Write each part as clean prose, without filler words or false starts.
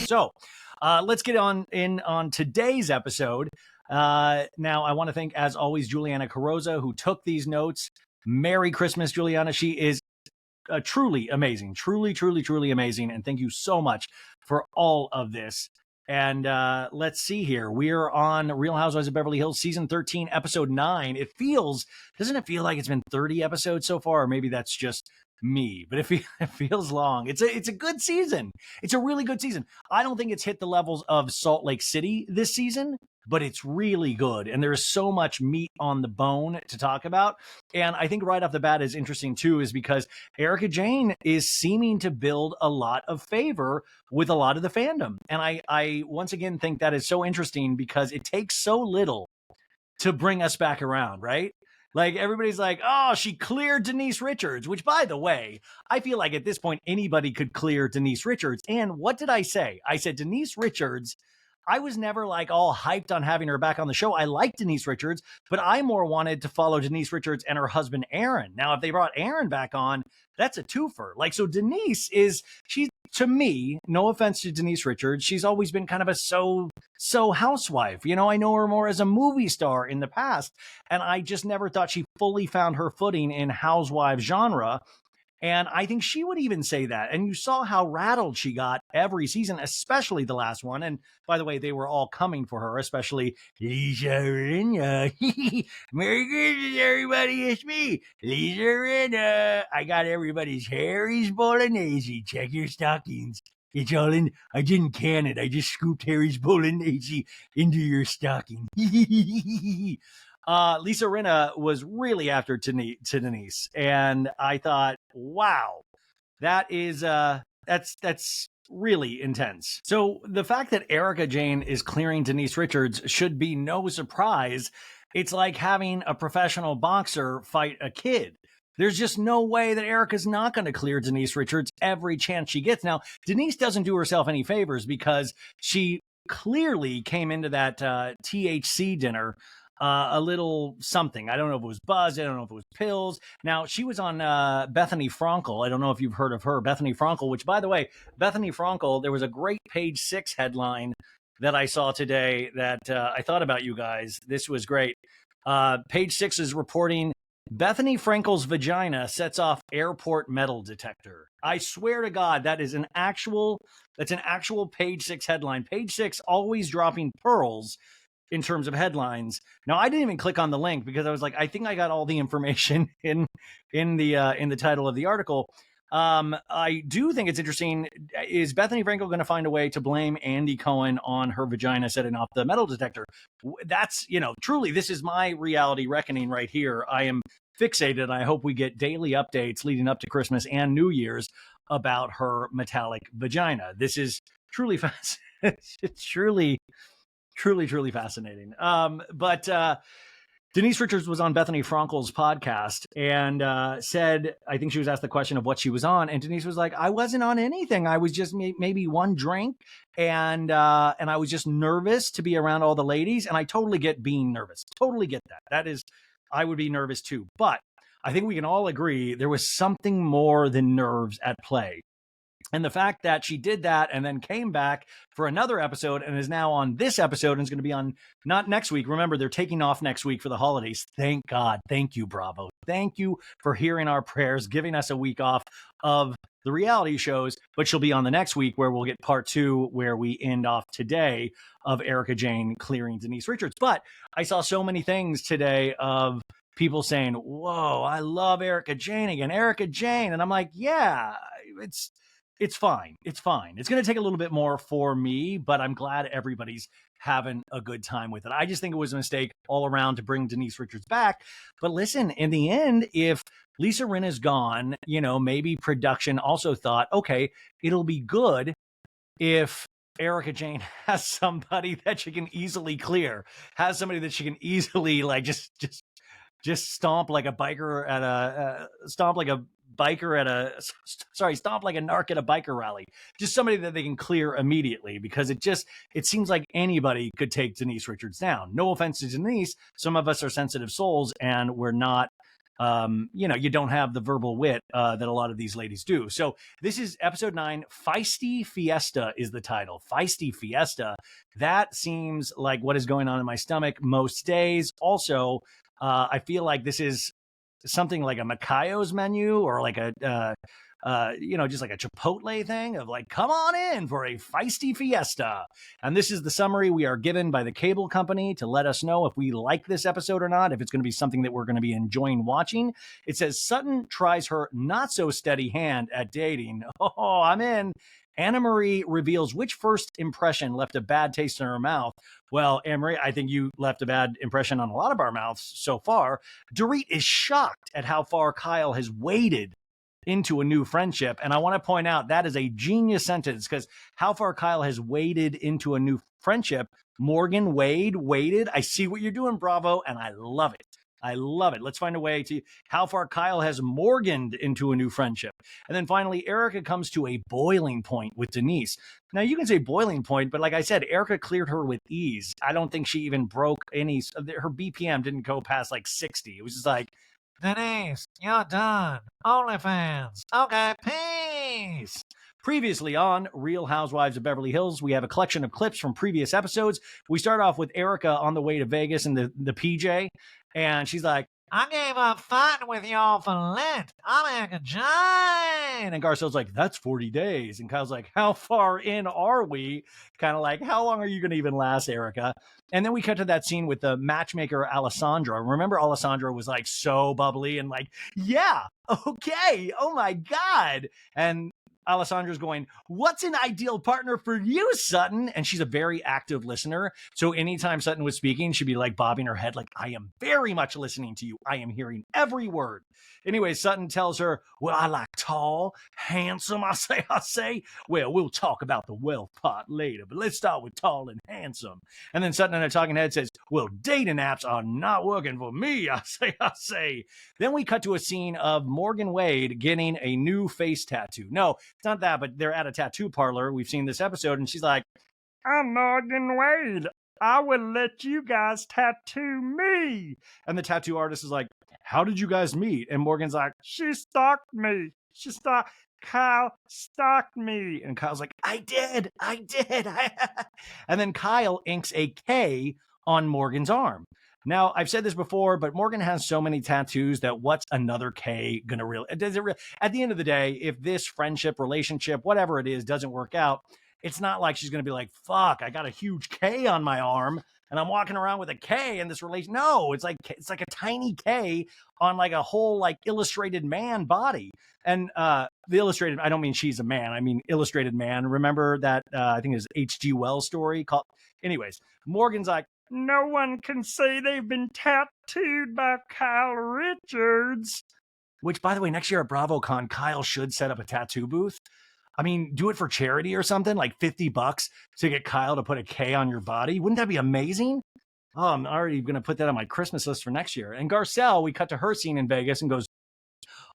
So let's get on today's episode. Now, I want to thank, as always, Juliana Carrozza, who took these notes. Merry Christmas, Juliana. She is truly amazing, truly amazing. And thank you so much for all of this. And let's see here. We're on Real Housewives of Beverly Hills, season 13, episode 9. Doesn't it feel like it's been 30 episodes so far? Or maybe that's just me, but it feels long. It's a good season. It's a really good season. I don't think it's hit the levels of Salt Lake City this season, but it's really good. And there's so much meat on the bone to talk about. And I think right off the bat is interesting too, is because Erika Jayne is seeming to build a lot of favor with a lot of the fandom. And I once again think that is so interesting because it takes so little to bring us back around, right? Like, everybody's like, oh, she cleared Denise Richards, which, by the way, I feel like at this point, anybody could clear Denise Richards. And what did I say? I said, Denise Richards, I was never like all hyped on having her back on the show. I like Denise Richards, but I more wanted to follow Denise Richards and her husband, Aaron. Now, if they brought Aaron back on, that's a twofer. Like, so Denise she's, to me, no offense to Denise Richards, she's always been kind of a so housewife. You know, I know her more as a movie star in the past, and I just never thought she fully found her footing in housewives genre. And I think she would even say that. And you saw how rattled she got every season, especially the last one. And by the way, they were all coming for her, especially Lisa Rinna. Merry Christmas, everybody. It's me, Lisa Rinna. I got everybody's Harry's Bolognese. Check your stockings. It's all in. I didn't can it. I just scooped Harry's Bolognese into your stocking. Lisa Rinna was really after Denise, and I thought, wow, that's really intense. So the fact that Erika Jayne is clearing Denise Richards should be no surprise. It's like having a professional boxer fight a kid. There's just no way that Erika's not going to clear Denise Richards every chance she gets. Now, Denise doesn't do herself any favors because she clearly came into that THC dinner a little something. I don't know if it was buzz. I don't know if it was pills. Now, she was on Bethany Frankel. I don't know if you've heard of her, Bethany Frankel, which, by the way, Bethany Frankel, there was a great Page 6 headline that I saw today that I thought about you guys. This was great. Page 6 is reporting Bethany Frankel's vagina sets off airport metal detector. I swear to God, that's an actual Page 6 headline. Page 6 always dropping pearls in terms of headlines. Now, I didn't even click on the link because I was like, I think I got all the information in the title of the article. I do think it's interesting. Is Bethany Frankel going to find a way to blame Andy Cohen on her vagina setting off the metal detector? That's, truly, this is my reality reckoning right here. I am fixated. I hope we get daily updates leading up to Christmas and New Year's about her metallic vagina. This is truly fascinating. It's truly fascinating. But Denise Richards was on Bethany Frankel's podcast and said, I think she was asked the question of what she was on. And Denise was like, I wasn't on anything. I was just maybe one drink. And I was just nervous to be around all the ladies. And I totally get being nervous. Totally get that. I would be nervous too. But I think we can all agree there was something more than nerves at play. And the fact that she did that and then came back for another episode and is now on this episode and is going to be on not next week. Remember, they're taking off next week for the holidays. Thank God. Thank you, Bravo. Thank you for hearing our prayers, giving us a week off of the reality shows. But she'll be on the next week where we'll get part 2, where we end off today of Erika Jayne clearing Denise Richards. But I saw so many things today of people saying, whoa, I love Erika Jayne again, Erika Jayne. And I'm like, yeah, it's fine. It's fine. It's going to take a little bit more for me, but I'm glad everybody's having a good time with it. I just think it was a mistake all around to bring Denise Richards back. But listen, in the end, if Lisa Rinna's gone, maybe production also thought, okay, it'll be good if Erika Jayne has somebody that she can easily clear, has somebody that she can easily just stomp like a biker at stomp like a narc at a biker rally. Just somebody that they can clear immediately, because it seems like anybody could take Denise Richards down. No offense to Denise. Some of us are sensitive souls and we're not you don't have the verbal wit that a lot of these ladies do. So this is episode 9. Feisty Fiesta is the title. Feisty Fiesta. That seems like what is going on in my stomach most days. Also, I feel like this is something like a Macayo's menu, or like a just like a Chipotle thing of like, come on in for a feisty fiesta. And this is the summary we are given by the cable company to let us know if we like this episode or not, if it's going to be something that we're going to be enjoying watching. It says Sutton tries her not so steady hand at dating. Oh, I'm in. Anna Marie reveals which first impression left a bad taste in her mouth. Well, Anna Marie, I think you left a bad impression on a lot of our mouths so far. Dorit is shocked at how far Kyle has waded into a new friendship. And I want to point out that is a genius sentence, because how far Kyle has waded into a new friendship. Morgan waded. I see what you're doing, Bravo, and I love it. I love it. Let's find a way to how far Kyle has Morganed into a new friendship. And then finally, Erica comes to a boiling point with Denise. Now, you can say boiling point, but like I said, Erica cleared her with ease. I don't think she even broke any, her BPM didn't go past like 60. It was just like, Denise, you're done. OnlyFans. Okay, peace. Previously on Real Housewives of Beverly Hills, we have a collection of clips from previous episodes. We start off with Erica on the way to Vegas in the PJ, and she's like, I gave up fighting with y'all for Lent. I'm a giant. And Garcelle's like, that's 40 days. And Kyle's like, how far in are we? Kind of like, how long are you going to even last, Erica? And then we cut to that scene with the matchmaker, Alessandra. Remember, Alessandra was like so bubbly and like, yeah, okay, oh my God. And Alessandra's going, what's an ideal partner for you, Sutton? And she's a very active listener. So anytime Sutton was speaking, she'd be like bobbing her head like, I am very much listening to you. I am hearing every word. Anyway, Sutton tells her, well, I like tall, handsome, I say. Well, we'll talk about the wealth part later, but let's start with tall and handsome. And then Sutton in a talking head says, well, dating apps are not working for me, I say. Then we cut to a scene of Morgan Wade getting a new face tattoo. No, it's not that, but they're at a tattoo parlor. We've seen this episode, and she's like, I'm Morgan Wade. I will let you guys tattoo me. And the tattoo artist is like, how did you guys meet? And Morgan's like, she stalked me. Kyle stalked me. And Kyle's like, I did. And then Kyle inks a K on Morgan's arm. Now, I've said this before, but Morgan has so many tattoos that what's another K gonna really, at the end of the day, if this friendship, relationship, whatever it is, doesn't work out, it's not like she's gonna be like, fuck, I got a huge K on my arm and I'm walking around with a K in this relation. No, it's like a tiny K on like a whole like illustrated man body. And the illustrated, I don't mean she's a man, I mean illustrated man. Remember that I think it was H.G. Wells story called, anyways, Morgan's like, no one can say they've been tattooed by Kyle Richards. Which, by the way, next year at BravoCon, Kyle should set up a tattoo booth. I mean, do it for charity or something, like $50 to get Kyle to put a K on your body. Wouldn't that be amazing? Oh, I'm already going to put that on my Christmas list for next year. And Garcelle, we cut to her scene in Vegas and goes,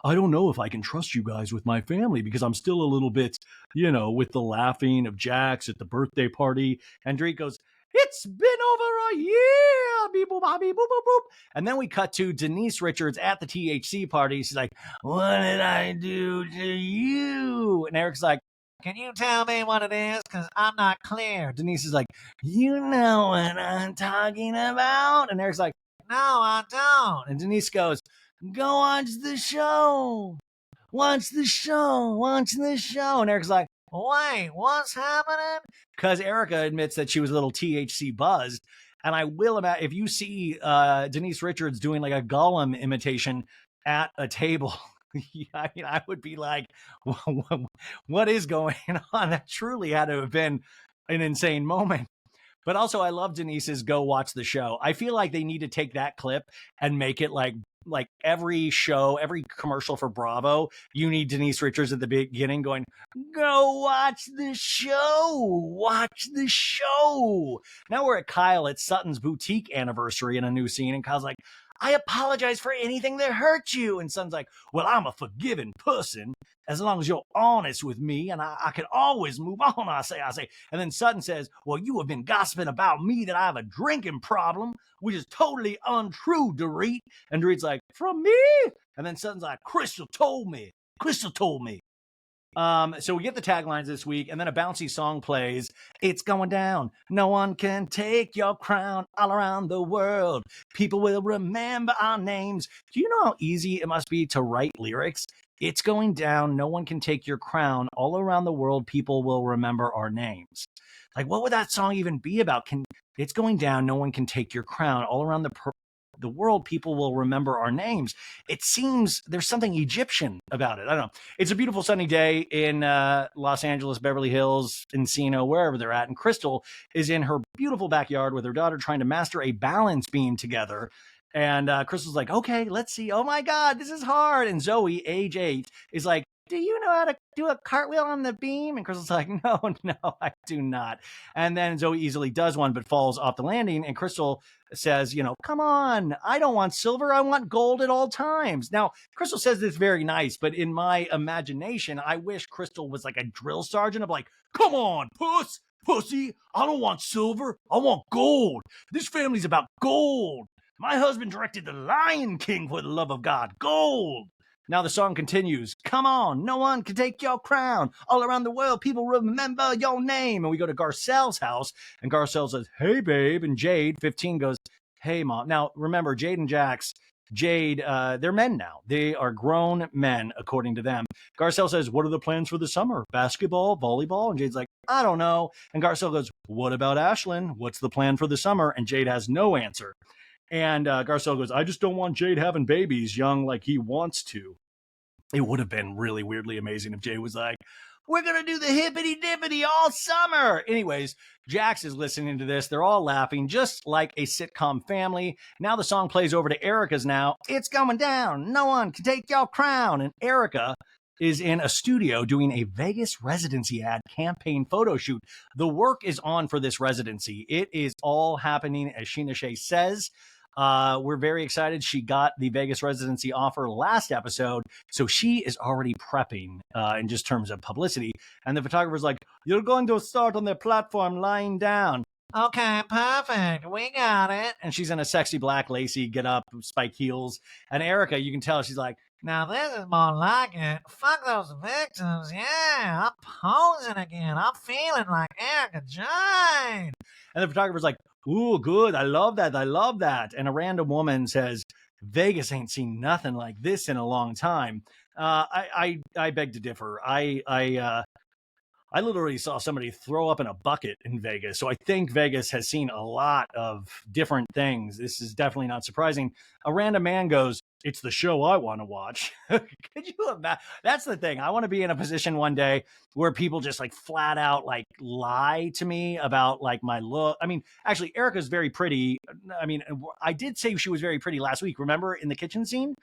I don't know if I can trust you guys with my family because I'm still a little bit, with the laughing of Jax at the birthday party. And Drake goes, it's been over a year. Beep, boop, beep, boop, boop, boop. And then we cut to Denise Richards at the THC party. She's like, what did I do to you? And Eric's like, can you tell me what it is? Because I'm not clear. Denise is like, you know what I'm talking about? And Eric's like, no, I don't. And Denise goes, go watch the show. Watch the show. And Eric's like, wait, what's happening? Because Erica admits that she was a little THC buzzed. And I will imagine, if you see Denise Richards doing like a Gollum imitation at a table, I mean, I would be like, what is going on? That truly had to have been an insane moment. But also, I love Denise's go watch the show. I feel like they need to take that clip and make it like every show, every commercial for Bravo, you need Denise Richards at the beginning going, go watch the show. Now we're at Kyle at Sutton's boutique anniversary in a new scene. And Kyle's like, I apologize for anything that hurt you. And Sutton's like, well, I'm a forgiving person as long as you're honest with me, and I can always move on, I say. And then Sutton says, well, you have been gossiping about me that I have a drinking problem, which is totally untrue, Dorit. And Dorit's like, from me? And then Sutton's like, Crystal told me. So we get the taglines this week, and then a bouncy song plays. It's going down. No one can take your crown all around the world. People will remember our names. Do you know how easy it must be to write lyrics? It's going down. No one can take your crown all around the world. People will remember our names. Like, what would that song even be about? It's going down. No one can take your crown all around the world. People will remember our names. It seems there's something Egyptian about it. I don't know. It's a beautiful sunny day in Los Angeles, Beverly Hills, Encino, wherever they're at. And Crystal is in her beautiful backyard with her daughter trying to master a balance beam together. And Crystal's like, okay, let's see. Oh my God, this is hard. And Zoe, age 8, is like, do you know how to do a cartwheel on the beam? And Crystal's like, no, I do not. And then Zoe easily does one, but falls off the landing. And Crystal says, come on, I don't want silver. I want gold at all times. Now, Crystal says this very nice, but in my imagination, I wish Crystal was like a drill sergeant. I'm like, come on, pussy, I don't want silver. I want gold. This family's about gold. My husband directed The Lion King, for the love of God. Gold. Now the song continues. Come on, no one can take your crown. All around the world, people remember your name. And we go to Garcelle's house, and Garcelle says, hey, babe. And Jade, 15, goes, hey, mom. Now, remember, Jade and Jax, they're men now. They are grown men, according to them. Garcelle says, what are the plans for the summer? Basketball, volleyball? And Jade's like, I don't know. And Garcelle goes, what about Ashlyn? What's the plan for the summer? And Jade has no answer. And Garcelle goes, I just don't want Jade having babies young like he wants to. It would have been really weirdly amazing if Jade was like, we're going to do the hippity dippity all summer. Anyways, Jax is listening to this. They're all laughing, just like a sitcom family. Now the song plays over to Erica's now. It's going down. No one can take your crown. And Erica is in a studio doing a Vegas residency ad campaign photo shoot. The work is on for this residency. It is all happening, as Sheena Shea says. We're very excited. She got the Vegas residency offer last episode, so she is already prepping in just terms of publicity. And the photographer's like, you're going to start on the platform lying down. Okay, perfect. We got it. And she's in a sexy black lacy get up, spike heels. And Erica, you can tell she's like, now this is more like it. Fuck those victims. Yeah, I'm posing again. I'm feeling like Erica Jane. And the photographer's like, ooh, good. I love that. And a random woman says, Vegas ain't seen nothing like this in a long time. I beg to differ. I literally saw somebody throw up in a bucket in Vegas. So I think Vegas has seen a lot of different things. This is definitely not surprising. A random man goes, it's the show I want to watch. Could you imagine? That's the thing. I want to be in a position one day where people just like flat out like lie to me about like my look. I mean, actually, Erica's very pretty. I mean, I did say she was very pretty last week. Remember in the kitchen scene?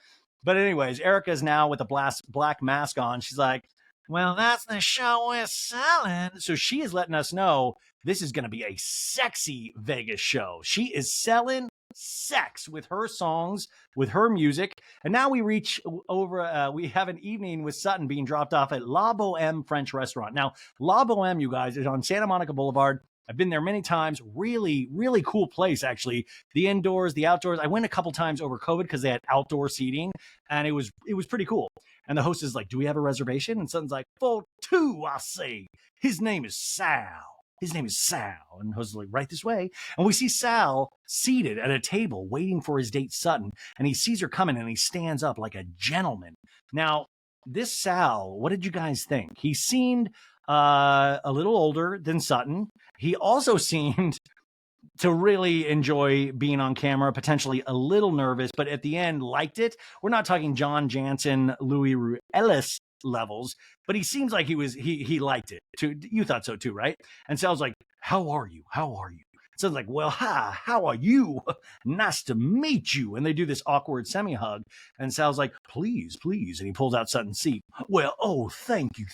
But anyways, Erica's now with a black mask on. She's like, well, that's the show we're selling. So she is letting us know this is going to be a sexy Vegas show. She is selling sex with her songs, with her music. And now we reach over, we have an evening with Sutton being dropped off at La Boheme French restaurant. Now, La Boheme, you guys, is on Santa Monica Boulevard. I've been there many times. Really, really cool place, actually. The indoors, the outdoors. I went a couple times over COVID because they had outdoor seating, and it was pretty cool. And the host is like, do we have a reservation? And Sutton's like, for two, I say. His name is Sal. And the host is like, right this way. And we see Sal seated at a table waiting for his date, Sutton. And he sees her coming, and he stands up like a gentleman. Now, this Sal, what did you guys think? He seemed a little older than Sutton. He also seemed to really enjoy being on camera, potentially a little nervous, but at the end liked it. We're not talking John Jansen, Louis Ellis levels, but he seems like he liked it too. You thought so too, right? And Sal's like, how are you? Sounds like, well, hi, how are you? Nice to meet you. And they do this awkward semi-hug. And Sal's like, please. And he pulls out Sutton's seat. Well, oh, thank you.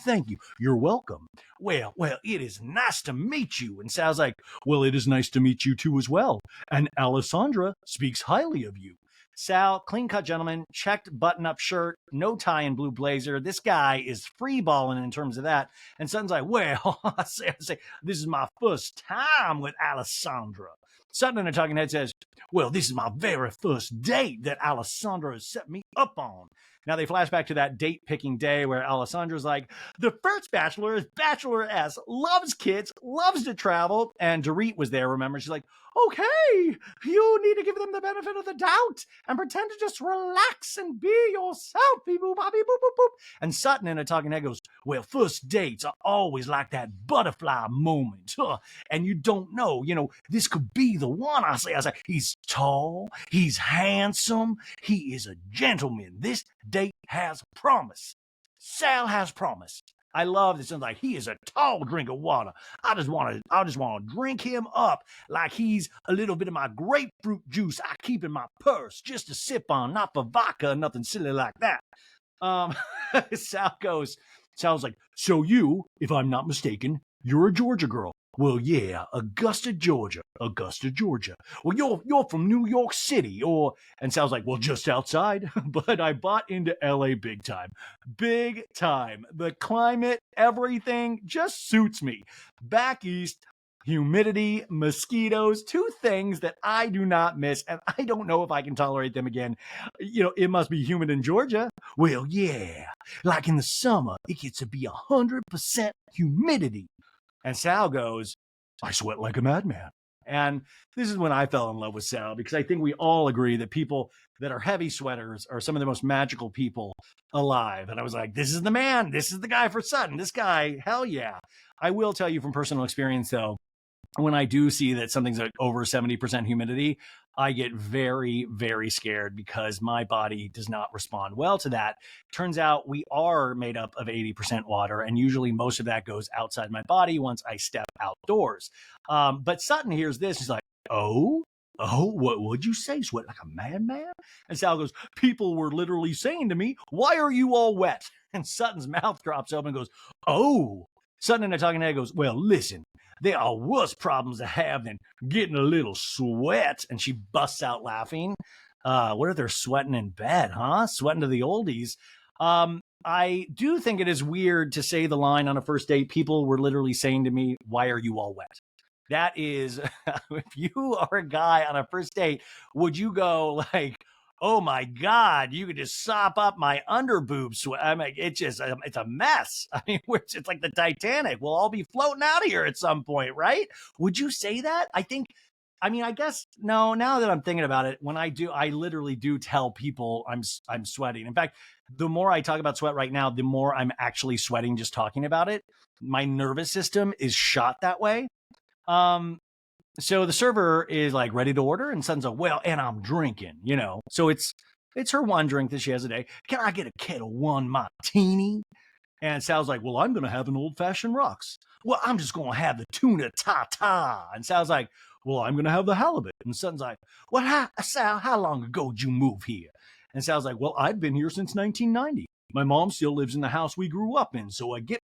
You're welcome. Well, it is nice to meet you. And Sal's like, well, it is nice to meet you too as well. And Alessandra speaks highly of you. Sal, clean cut gentleman, checked button up shirt, no tie and blue blazer. This guy is free balling in terms of that. And Sutton's like, well, I say, this is my first time with Alessandra. Sutton in a talking head says, well, this is my very first date that Alessandra has set me up on. Now they flash back to that date picking day where Alessandra's like, the first bachelor is bacheloress, loves kids, loves to travel. And Dorit was there, remember? She's like, okay, you need to give them the benefit of the doubt and pretend to just relax and be yourself. Beep, boop, boop, boop, boop, boop. And Sutton in a talking head goes, well, first dates are always like that butterfly moment. And you don't know, this could be the one. I say, he's tall, he's handsome, he is a gentleman. This date has promise. Sal has promise. I love this. Like, he is a tall drink of water. I just want to drink him up like he's a little bit of my grapefruit juice I keep in my purse just to sip on, not for vodka or nothing silly like that. Sal's like, so you, if I'm not mistaken, you're a Georgia girl. Well, yeah, Augusta, Georgia. Well, you're from New York City, and Sal's like, well, just outside, but I bought into LA big time. Big time. The climate, everything just suits me. Back east, humidity, mosquitoes, two things that I do not miss, and I don't know if I can tolerate them again. It must be humid in Georgia. Well, yeah, like in the summer, it gets to be 100% humidity. And Sal goes, I sweat like a madman. And this is when I fell in love with Sal, because I think we all agree that people that are heavy sweaters are some of the most magical people alive. And I was like, this is the man. This is the guy for Sutton. This guy, hell yeah. I will tell you from personal experience, though, when I do see that something's like over 70% humidity, I get very, very scared because my body does not respond well to that. Turns out we are made up of 80% water, and usually most of that goes outside my body once I step outdoors. But Sutton hears this. He's like, oh, what would you say? Sweat like a madman? And Sal goes, people were literally saying to me, why are you all wet? And Sutton's mouth drops open and goes, oh. Sutton in a talking head goes, well, listen, there are worse problems to have than getting a little sweat. And she busts out laughing. What if they're sweating in bed, huh? Sweating to the oldies. I do think it is weird to say the line on a first date. People were literally saying to me, why are you all wet? That is, if you are a guy on a first date, would you go like, oh my God, you could just sop up my underboob sweat. I mean, it's a mess. I mean, it's like the Titanic. We'll all be floating out of here at some point, right? Would you say that? I guess, no, now that I'm thinking about it, when I do, I literally do tell people I'm sweating. In fact, the more I talk about sweat right now, the more I'm actually sweating just talking about it. My nervous system is shot that way. So the server is like ready to order, and Sutton's like, well, and I'm drinking, So it's her one drink that she has a day. Can I get a Kettle One martini? And Sal's like, well, I'm going to have an old-fashioned rocks. Well, I'm just going to have the tuna ta-ta. And Sal's like, well, I'm going to have the halibut. And Sutton's like, well, Sal, how long ago did you move here? And Sal's like, well, I've been here since 1990. My mom still lives in the house we grew up in, so I get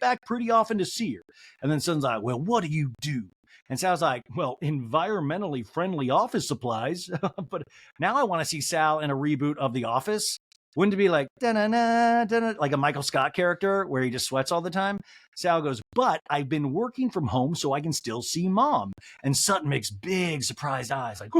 back pretty often to see her. And then Sutton's like, well, what do you do? And Sal's like, well, environmentally friendly office supplies. But now I want to see Sal in a reboot of The Office. Wouldn't it be like, da-na-na, da-na, like a Michael Scott character where he just sweats all the time? Sal goes, but I've been working from home so I can still see mom. And Sutton makes big surprised eyes like,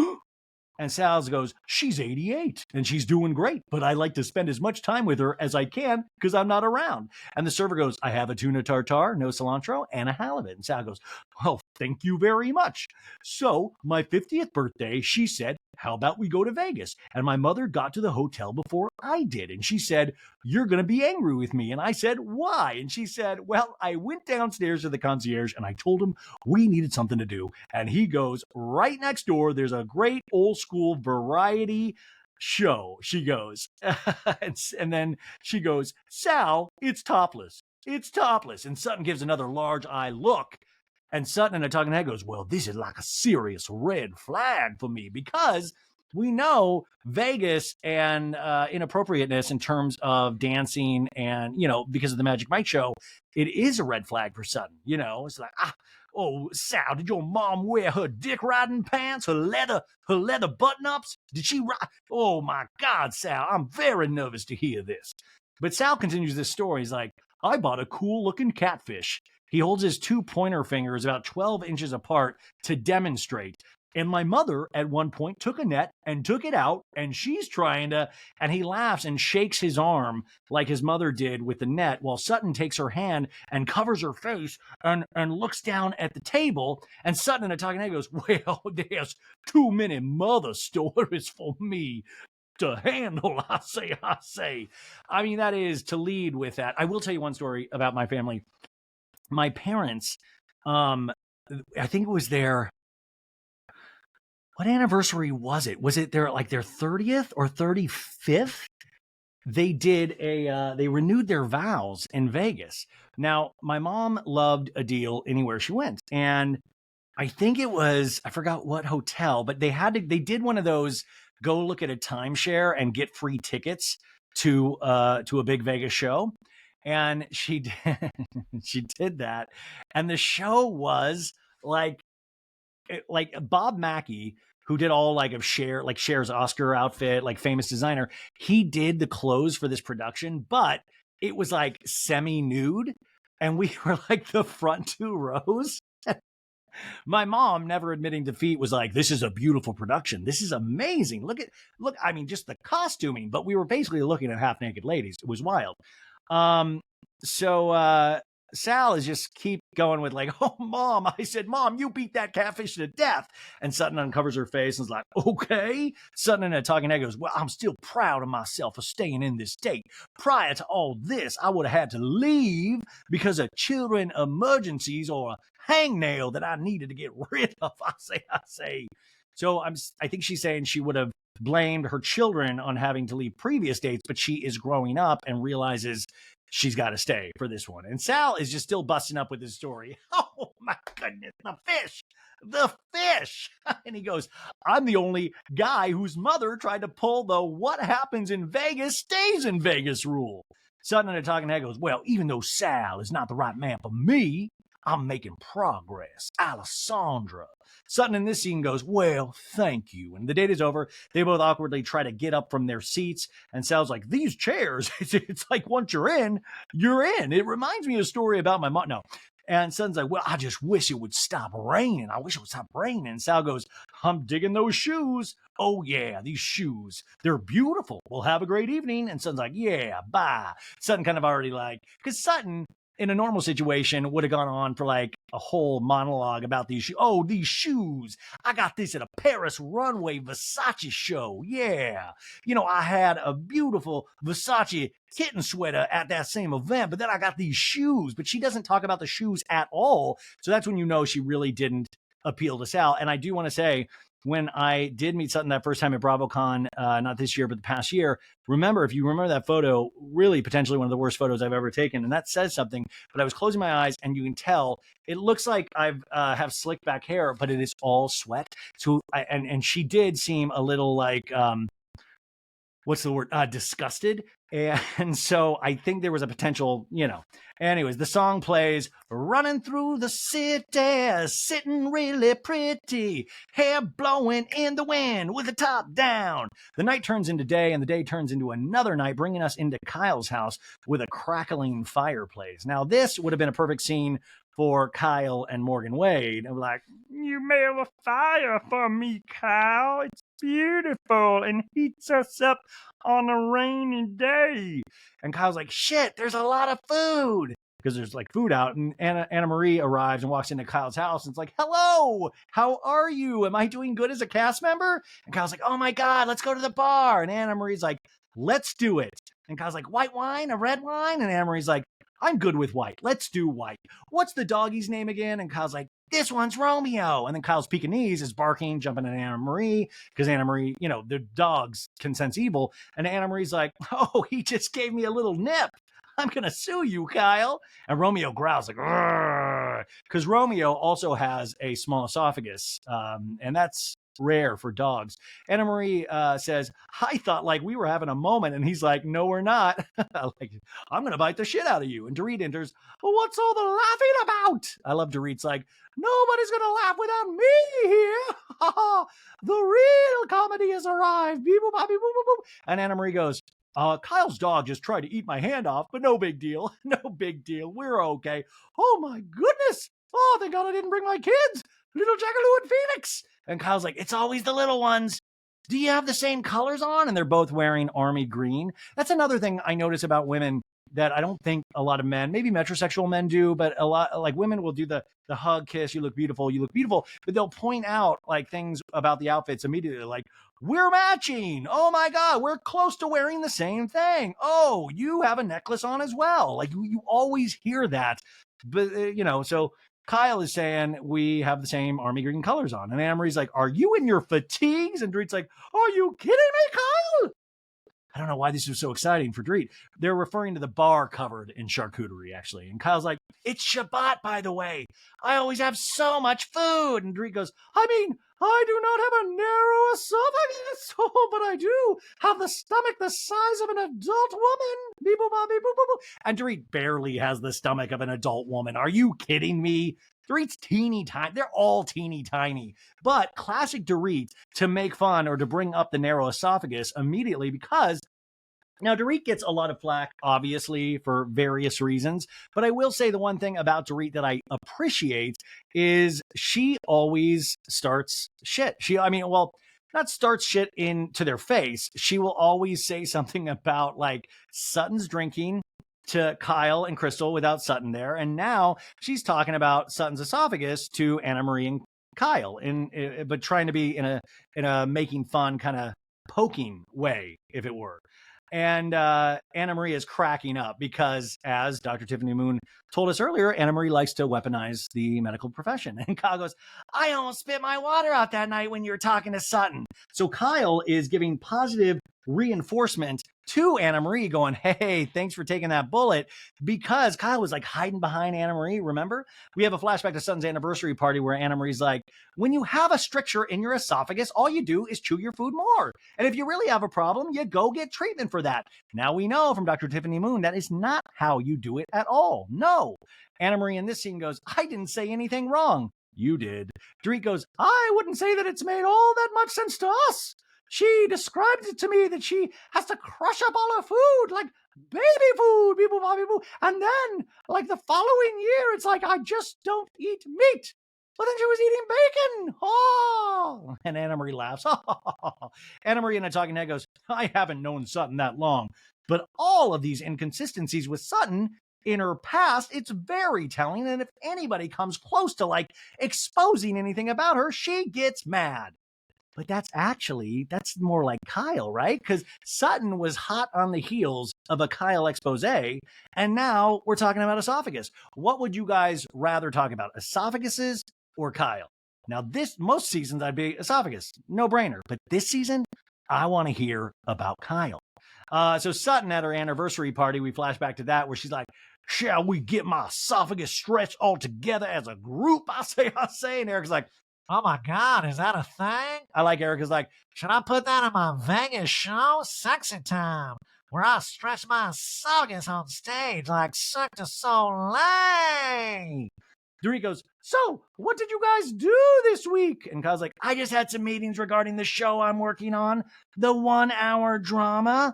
and Sal goes, she's 88 and she's doing great, but I like to spend as much time with her as I can because I'm not around. And the server goes, I have a tuna tartare, no cilantro, and a halibut. And Sal goes, well, thank you very much. So my 50th birthday, she said, how about we go to Vegas? And my mother got to the hotel before I did. And she said, you're going to be angry with me. And I said, why? And she said, well, I went downstairs to the concierge and I told him we needed something to do. And he goes, right next door, there's a great old school variety show. She goes, and then she goes, Sal, it's topless. It's topless. And Sutton gives another large eye look. And Sutton in a talking head goes, well, this is like a serious red flag for me because we know Vegas and inappropriateness in terms of dancing and, because of the Magic Mike show, it is a red flag for Sutton. It's like, Oh, Sal, did your mom wear her dick riding pants, her leather button-ups? Did she ride? Oh my God, Sal, I'm very nervous to hear this. But Sal continues this story. He's like, I bought a cool looking catfish. He holds his two pointer fingers about 12 inches apart to demonstrate. And my mother at one point took a net and took it out, and she's trying to, and he laughs and shakes his arm like his mother did with the net, while Sutton takes her hand and covers her face and looks down at the table. And Sutton in a talking head goes, well, there's too many mother stories for me to handle, I say. I mean, that is to lead with that. I will tell you one story about my family. My parents, I think it was their, what anniversary was it? Was it their 30th or 35th? They did they renewed their vows in Vegas. Now, my mom loved a deal anywhere she went. And I think it was, I forgot what hotel, but they did one of those, go look at a timeshare and get free tickets to a big Vegas show. And she did that. And the show was like Bob Mackie, who did all of Cher's Oscar outfit, like famous designer, he did the clothes for this production, but it was like semi-nude. And we were like the front two rows. My mom, never admitting defeat, was like, this is a beautiful production. This is amazing. Look, I mean, just the costuming, but we were basically looking at half naked ladies. It was wild. So Sal is just keep going with like, oh, Mom. I said, Mom, you beat that catfish to death. And Sutton uncovers her face and is like, okay. Sutton in a talking head goes, well, I'm still proud of myself for staying in this state. Prior to all this, I would have had to leave because of children emergencies or a hangnail that I needed to get rid of. I say. So I think she's saying she would have blamed her children on having to leave previous dates, but she is growing up and realizes she's got to stay for this one. And Sal is just still busting up with his story. Oh my goodness, the fish. And he goes, I'm the only guy whose mother tried to pull the what happens in Vegas stays in Vegas rule. Sutton in a talking head goes, well, even though Sal is not the right man for me, I'm making progress. Alessandra. Sutton in this scene goes, well, thank you. And the date is over. They both awkwardly try to get up from their seats. And Sal's like, these chairs, it's like once you're in, you're in. It reminds me of a story about my mom. No. And Sutton's like, well, I just wish it would stop raining. I wish it would stop raining. And Sal goes, I'm digging those shoes. Oh, yeah, these shoes. They're beautiful. We'll have a great evening. And Sutton's like, yeah, bye. Sutton kind of already because Sutton, in a normal situation, would have gone on for like a whole monologue about these shoes. Oh, these shoes. I got this at a Paris runway Versace show. Yeah. I had a beautiful Versace kitten sweater at that same event, but then I got these shoes. But she doesn't talk about the shoes at all. So that's when you know she really didn't appeal to Sal. And I do want to say, when I did meet Sutton that first time at BravoCon, not this year, but the past year, if you remember that photo, really potentially one of the worst photos I've ever taken. And that says something, but I was closing my eyes and you can tell it looks like I've have slick back hair, but it is all sweat. So, and she did seem a little like, what's the word? Disgusted. And so I think there was a potential, anyways, the song plays, running through the city, sitting really pretty, hair blowing in the wind with the top down. The night turns into day and the day turns into another night, bringing us into Kyle's house with a crackling fireplace. Now, this would have been a perfect scene for Kyle and Morgan Wade. And like, you made a fire for me, Kyle. It's beautiful and heats us up on a rainy day. And Kyle's like, shit, there's a lot of food. Because there's like food out. And Anna Marie arrives and walks into Kyle's house and it's like, hello, how are you? Am I doing good as a cast member? And Kyle's like, oh my God, let's go to the bar. And Anna Marie's like, let's do it. And Kyle's like, white wine, a red wine? And Anna Marie's like, I'm good with white. Let's do white. What's the doggy's name again? And Kyle's like, this one's Romeo. And then Kyle's Pekingese is barking, jumping at Anna Marie, because Anna Marie, the dogs can sense evil. And Anna Marie's like, oh, he just gave me a little nip. I'm going to sue you, Kyle. And Romeo growls like, because Romeo also has a small esophagus. And that's rare for dogs. Anna Marie says, I thought like we were having a moment. And he's like, no, we're not. Like, I'm going to bite the shit out of you. And Dorit enters, well, what's all the laughing about? I love Dorit's like, nobody's going to laugh without me here. The real comedy has arrived. Beep, boop, boop, boop, boop. And Anna Marie goes, Kyle's dog just tried to eat my hand off, but no big deal. No big deal. We're okay. Oh my goodness. Oh, thank God I didn't bring my kids. Little Jackaloo and Phoenix. And Kyle's like, it's always the little ones. Do you have the same colors on? And they're both wearing army green. That's another thing I notice about women that I don't think a lot of men, maybe metrosexual men do, but a lot like women will do the hug, kiss, you look beautiful, but they'll point out like things about the outfits immediately, like, we're matching. Oh my God, we're close to wearing the same thing. Oh, you have a necklace on as well. Like you always hear that. But, so Kyle is saying we have the same army green colors on. And Anna Marie's like, are you in your fatigues? And Dorit's like, are you kidding me, Kyle? I don't know why this was so exciting for Dorit. They're referring to the bar covered in charcuterie, actually. And Kyle's like, it's Shabbat, by the way. I always have so much food. And Dorit goes, I mean, I do not have a narrow esophagus, but I do have the stomach the size of an adult woman. Beep, boop, boop, beep, boop, boop. And Dorit barely has the stomach of an adult woman. Are you kidding me? Dorit's teeny tiny. They're all teeny tiny. But classic Dorit to make fun or to bring up the narrow esophagus immediately, because now, Dorit gets a lot of flack, obviously, for various reasons. But I will say the one thing about Dorit that I appreciate is she always starts shit. Not starts shit into their face. She will always say something about like Sutton's drinking to Kyle and Crystal without Sutton there. And now she's talking about Sutton's esophagus to Anna Marie and Kyle, but trying to be in a making fun kind of poking way, if it were. And Anna Marie is cracking up because, as Dr. Tiffany Moon told us earlier, Anna Marie likes to weaponize the medical profession. And Kyle goes, I almost spit my water out that night when you were talking to Sutton. So Kyle is giving positive reinforcement to Anna Marie, going, hey, thanks for taking that bullet, because Kyle was like hiding behind Anna Marie. Remember, we have a flashback to Sutton's anniversary party where Anna Marie's like, when you have a stricture in your esophagus, all you do is chew your food more. And if you really have a problem, you go get treatment for that. Now we know from Dr. Tiffany Moon that is not how you do it at all. No. Anna Marie in this scene goes, I didn't say anything wrong. You did. Dorit goes, I wouldn't say that it's made all that much sense to us. She describes it to me that she has to crush up all her food, like baby food, beep, boop, boop, boop. And then, like the following year, it's like, I just don't eat meat. But then she was eating bacon. Oh, and Anna Marie laughs. Anna Marie in a talking head goes, I haven't known Sutton that long, but all of these inconsistencies with Sutton in her past, it's very telling. And if anybody comes close to like exposing anything about her, she gets mad. But that's more like Kyle, right? Because Sutton was hot on the heels of a Kyle expose, and now we're talking about esophagus. What would you guys rather talk about, esophaguses or Kyle? Now, most seasons I'd be esophagus, no brainer. But this season, I want to hear about Kyle. So Sutton at her anniversary party, we flash back to that where she's like, shall we get my esophagus stretched all together as a group? I say. And Erica's like, oh my God, is that a thing? I like Erica's like, should I put that in my Vegas show? Sexy Time, where I stretch my esophagus on stage like Cirque du Soleil. Dorit goes, so what did you guys do this week? And Kyle's like, I just had some meetings regarding the show I'm working on, the 1 hour drama.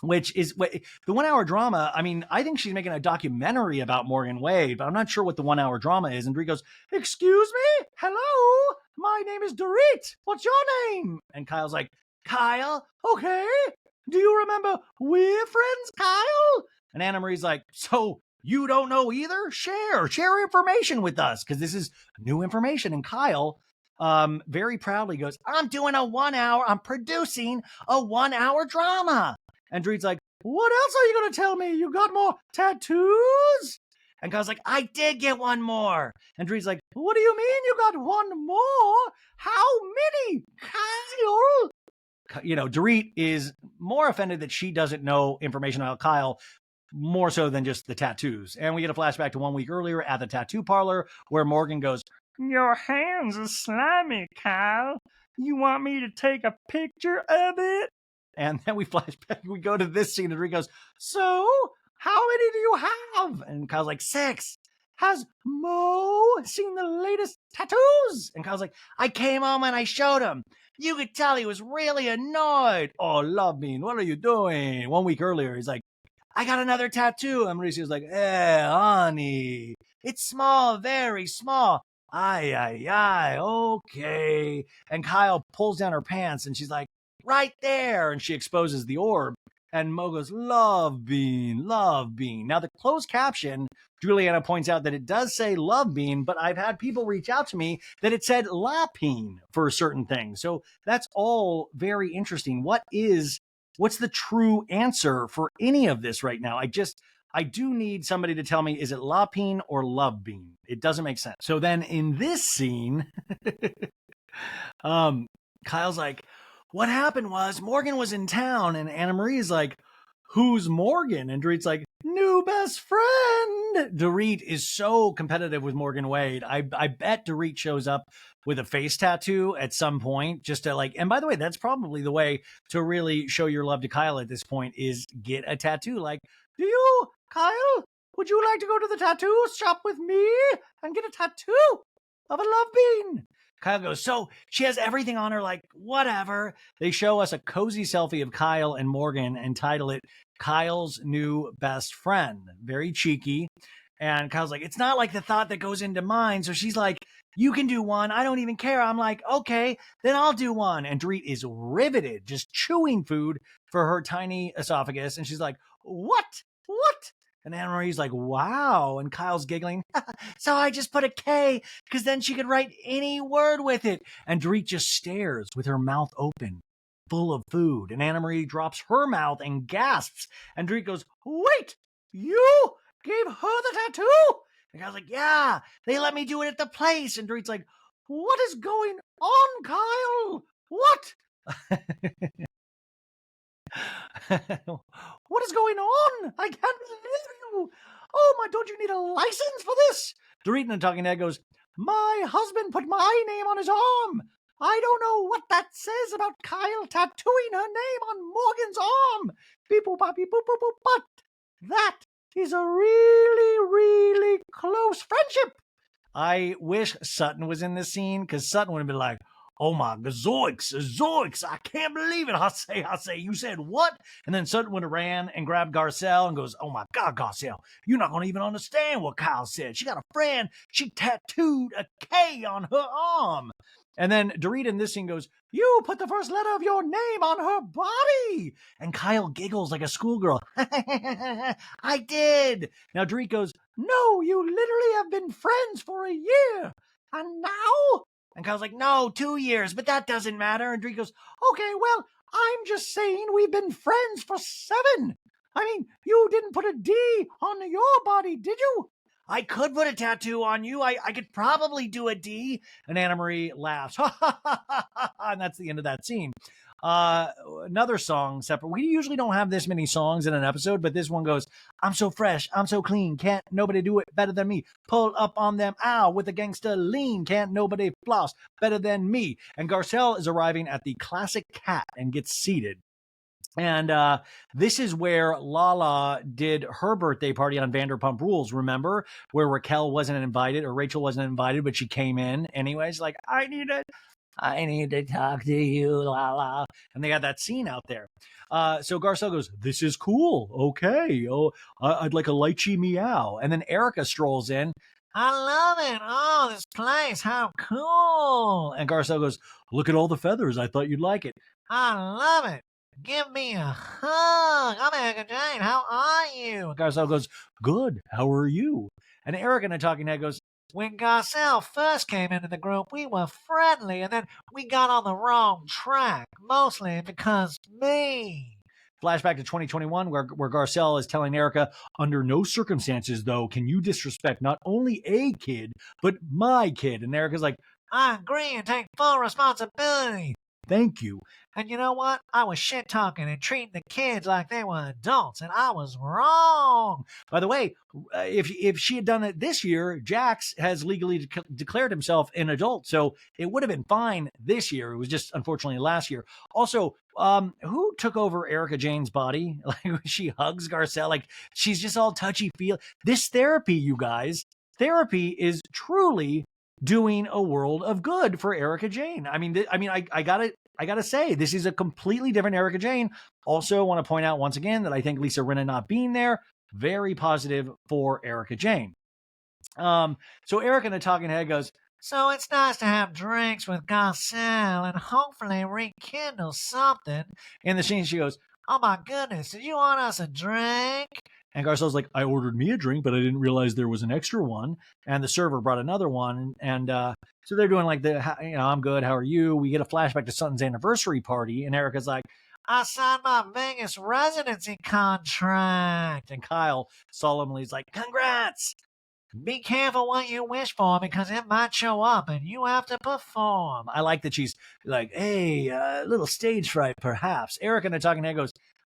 Which is the 1 hour drama. I mean, I think she's making a documentary about Morgan Wade, but I'm not sure what the 1 hour drama is. And Dorit goes, excuse me? Hello? My name is Dorit. What's your name? And Kyle's like, Kyle? Okay. Do you remember we're friends, Kyle? And Anna Marie's like, so you don't know either? Share information with us, because this is new information. And Kyle very proudly goes, I'm producing a 1 hour drama. And Dorit's like, what else are you going to tell me? You got more tattoos? And Kyle's like, I did get one more. And Dorit's like, what do you mean you got one more? How many, Kyle? Dorit is more offended that she doesn't know information about Kyle, more so than just the tattoos. And we get a flashback to 1 week earlier at the tattoo parlor where Morgan goes, your hands are slimy, Kyle. You want me to take a picture of it? And then we flash back. We go to this scene, and Rick goes, so, how many do you have? And Kyle's like, 6. Has Mo seen the latest tattoos? And Kyle's like, I came home and I showed him. You could tell he was really annoyed. Oh, love me. What are you doing? 1 week earlier, he's like, I got another tattoo. And Mauricio like, honey, it's small, very small. Ay, okay. And Kyle pulls down her pants and she's like, right there. And she exposes the orb. And Mo goes, love bean, love bean. Now, the closed caption, Juliana points out that it does say love bean, but I've had people reach out to me that it said lapine for certain things. So that's all very interesting. What's the true answer for any of this right now? I do need somebody to tell me, is it lapine or love bean? It doesn't make sense. So then in this scene, Kyle's like, what happened was Morgan was in town, and Anna Marie's like, who's Morgan? And Dorit's like, new best friend. Dorit is so competitive with Morgan Wade. I bet Dorit shows up with a face tattoo at some point, just to like, and by the way, that's probably the way to really show your love to Kyle at this point, is get a tattoo. Like, do you, Kyle, would you like to go to the tattoo shop with me and get a tattoo of a love bean? Kyle goes, so she has everything on her, like, whatever. They show us a cozy selfie of Kyle and Morgan and title it Kyle's New Best Friend. Very cheeky. And Kyle's like, it's not like the thought that goes into mine. So she's like, you can do one. I don't even care. I'm like, okay, then I'll do one. And Dorit is riveted, just chewing food for her tiny esophagus. And she's like, what? And Anna Marie's like, wow. And Kyle's giggling. So I just put a K because then she could write any word with it. And Dorit just stares with her mouth open, full of food. And Anna Marie drops her mouth and gasps. And Dorit goes, wait, you gave her the tattoo? And Kyle's like, yeah, they let me do it at the place. And Dorit's like, what is going on, Kyle? What? What is going on? I can't believe you. Oh my, don't you need a license for this? Dorit in the talking head goes, my husband put my name on his arm. I don't know what that says about Kyle tattooing her name on Morgan's arm. Beep boop boop boop boop boop. But that is a really, really close friendship. I wish Sutton was in this scene, because Sutton would have been like, oh my, zoinks, I can't believe it. I say, you said what? And then Sutton would have ran and grabbed Garcelle and goes, oh my God, Garcelle, you're not going to even understand what Kyle said. She got a friend. She tattooed a K on her arm. And then Dorit in this scene goes, you put the first letter of your name on her body. And Kyle giggles like a schoolgirl. I did. Now Dorit goes, no, you literally have been friends for a year. And now? And Kyle's like, no, 2 years, but that doesn't matter. And Dorit goes, okay, well, I'm just saying we've been friends for 7. I mean, you didn't put a D on your body, did you? I could put a tattoo on you. I could probably do a D. And Anna Marie laughs. And that's the end of that scene. Another song separate. We usually don't have this many songs in an episode, but this one goes, I'm so fresh, I'm so clean, can't nobody do it better than me. Pull up on them, ow, with a gangster lean, can't nobody floss better than me. And Garcelle is arriving at the classic cat and gets seated. And this is where Lala did her birthday party on Vanderpump Rules, remember? Where Raquel wasn't invited, or Rachel wasn't invited, but she came in anyways, like, I need to talk to you, Lala. And they got that scene out there. So Garcelle goes, this is cool. Okay. Oh, I'd like a lychee meow. And then Erica strolls in. I love it. Oh, this place. How cool. And Garcelle goes, look at all the feathers. I thought you'd like it. I love it. Give me a hug. I'm Erica Jane. How are you? Garcelle goes, good. How are you? And Erica in the talking head goes, when Garcelle first came into the group, we were friendly, and then we got on the wrong track, mostly because me. Flashback to 2021, where Garcelle is telling Erica, under no circumstances, though, can you disrespect not only a kid, but my kid. And Erica's like, I agree and take full responsibility. Thank you. And you know what? I was shit talking and treating the kids like they were adults, and I was wrong. By the way, if she had done it this year, Jax has legally declared himself an adult, so it would have been fine this year. It was just unfortunately last year. Also, who took over Erica Jane's body? Like when she hugs Garcelle, like she's just all touchy feel. This therapy, you guys, therapy is truly doing a world of good for Erica Jane. I gotta say, this is a completely different Erica Jane. Also, want to point out once again that I think Lisa Rinna not being there, very positive for Erica Jane. So Erica in the talking head goes, So it's nice to have drinks with Garcelle and hopefully rekindle something. in the scene, she goes, Oh my goodness, did you want us a drink? and Garcelle's like, I ordered me a drink, but I didn't realize there was an extra one. And the server brought another one. And so they're doing like I'm good. How are you? We get a flashback to Sutton's anniversary party. And Erica's like, I signed my Vegas residency contract. and Kyle solemnly is like, congrats. Be careful what you wish for because it might show up and you have to perform. I like that she's like, hey, a little stage fright, perhaps. Erica in the talking head goes,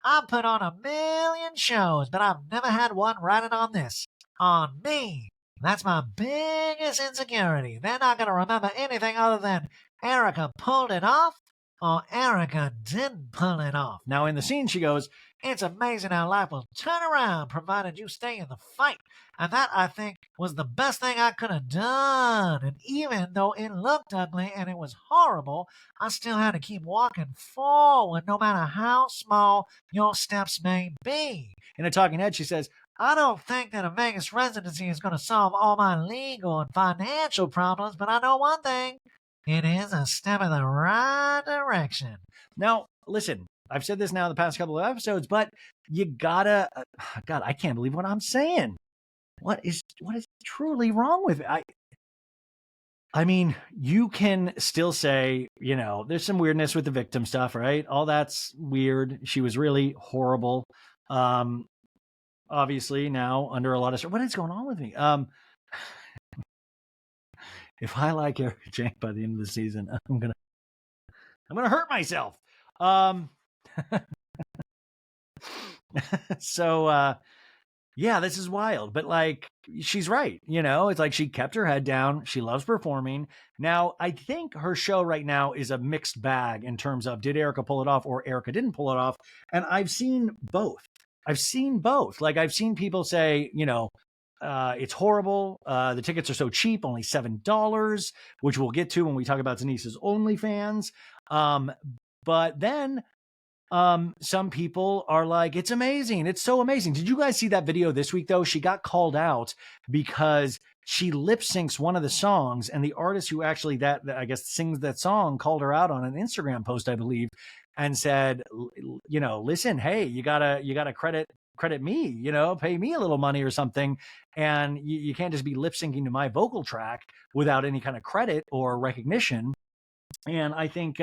I've put on 1,000,000 shows, but I've never had one riding on this. On me. That's my biggest insecurity. They're not going to remember anything other than Erica pulled it off or Erica didn't pull it off. Now in the scene, she goes, It's amazing how life will turn around provided you stay in the fight. And that, I think, was the best thing I could have done. And even though it looked ugly and it was horrible, I still had to keep walking forward no matter how small your steps may be. in a talking head, she says, I don't think that a Vegas residency is going to solve all my legal and financial problems, but I know one thing. It is a step in the right direction. now, listen, I've said this now the past couple of episodes, but you gotta, God, I can't believe what I'm saying. What is truly wrong with it? I mean, you can still say, there's some weirdness with the victim stuff, right? All that's weird. She was really horrible. Obviously now under a lot of stress. What is going on with me? If I like Eric Jane by the end of the season, I'm gonna hurt myself. So yeah, this is wild, but like she's right. It's like she kept her head down. She loves performing. Now, I think her show right now is a mixed bag in terms of did Erica pull it off or Erica didn't pull it off. And I've seen both. Like I've seen people say, it's horrible. The tickets are so cheap, only $7, which we'll get to when we talk about Denise's OnlyFans. But then some people are like, it's amazing. It's so amazing. Did you guys see that video this week, though? She got called out because she lip syncs one of the songs, and the artist who actually I guess sings that song called her out on an Instagram post, I believe, and said, listen, hey, you gotta credit me, pay me a little money or something. And you can't just be lip syncing to my vocal track without any kind of credit or recognition. And I think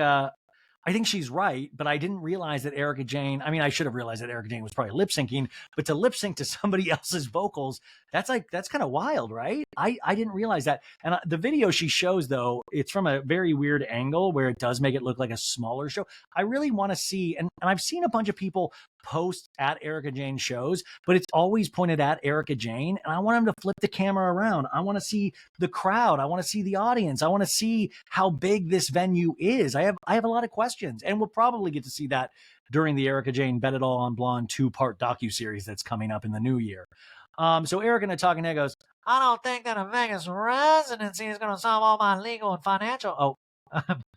she's right, but I didn't realize that Erica Jane, I should have realized that Erica Jane was probably lip syncing, but to lip sync to somebody else's vocals, that's kind of wild, right? I didn't realize that. And the video she shows, though, it's from a very weird angle where it does make it look like a smaller show. I really want to see, and I've seen a bunch of people post at Erica Jane shows, but it's always pointed at Erica Jane. And I want them to flip the camera around. I want to see the crowd. I want to see the audience. I want to see how big this venue is. I have a lot of questions, and we'll probably get to see that during the Erica Jane Bet It All on Blonde 2-part docuseries that's coming up in the new year. So Erica in the talking head goes, I don't think that a Vegas residency is going to solve all my legal and financial. Oh,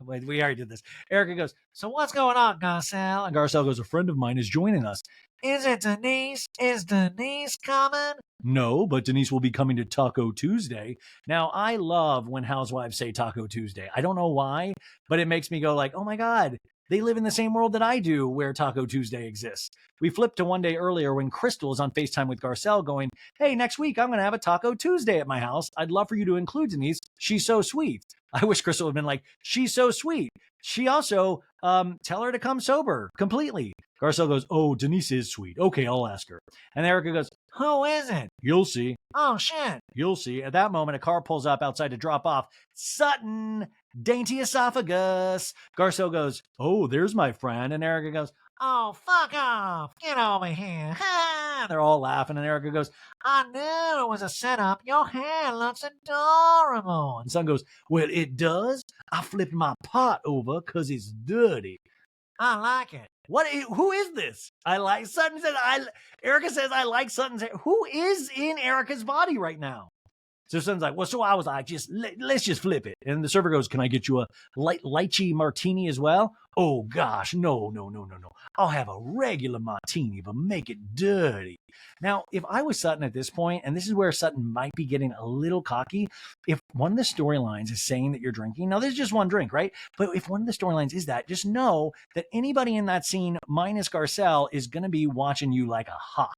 wait, we already did this. Erica goes, So what's going on, Garcelle? and Garcelle goes, a friend of mine is joining us. Is it Denise? Is Denise coming? No, but Denise will be coming to Taco Tuesday. Now, I love when housewives say Taco Tuesday. I don't know why, but it makes me go like, oh my God, they live in the same world that I do where Taco Tuesday exists. We flipped to one day earlier when Crystal is on FaceTime with Garcelle going, hey, next week I'm going to have a Taco Tuesday at my house. I'd love for you to include Denise. She's so sweet. I wish Crystal had been like, she's so sweet. She also, tell her to come sober completely. Garcelle goes, oh, Denise is sweet. Okay, I'll ask her. And Erica goes, who is it? You'll see. Oh, shit. You'll see. At that moment, a car pulls up outside to drop off Sutton. dainty esophagus. Garcelle goes, oh, there's my friend. And Erica goes, Oh, fuck off. Get over here. they're all laughing. And Erica goes, I knew it was a setup. Your hair looks adorable. and Son goes, well, it does. I flipped my pot over because it's dirty. I like it. Who is this? I like Sutton says Erica says I like Sutton's hair. Who is in Erica's body right now? So Sutton's like, well, so I was like, let's just flip it. And the server goes, can I get you a lychee martini as well? Oh gosh, no. I'll have a regular martini, but make it dirty. Now, if I was Sutton at this point, and this is where Sutton might be getting a little cocky, if one of the storylines is saying that you're drinking, now there's just one drink, right? But if one of the storylines is that, just know that anybody in that scene, minus Garcelle, is going to be watching you like a hawk.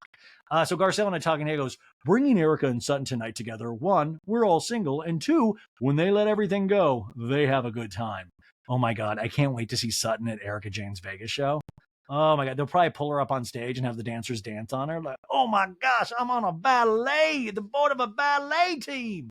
So Garcelle in a talking head goes, bringing Erica and Sutton tonight together. 1, we're all single. And 2, when they let everything go, they have a good time. Oh my God, I can't wait to see Sutton at Erica Jane's Vegas show. Oh my God, they'll probably pull her up on stage and have the dancers dance on her. Like, oh my gosh, I'm on a ballet, the board of a ballet team.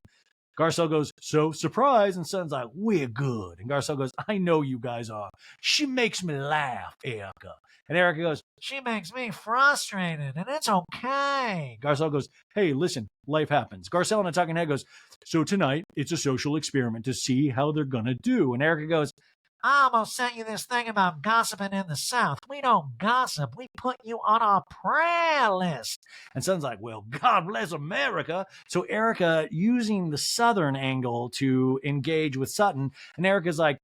Garcelle goes, so surprise. And Sutton's like, we're good. And Garcelle goes, I know you guys are. She makes me laugh, Erica. And Erica goes, she makes me frustrated, and it's okay. Garcelle goes, hey, listen, life happens. Garcelle in a talking head goes, so tonight it's a social experiment to see how they're going to do. And Erica goes, I almost sent you this thing about gossiping in the South. We don't gossip. We put you on our prayer list. And Sutton's like, well, God bless America. So Erica using the Southern angle to engage with Sutton. And Erica's like,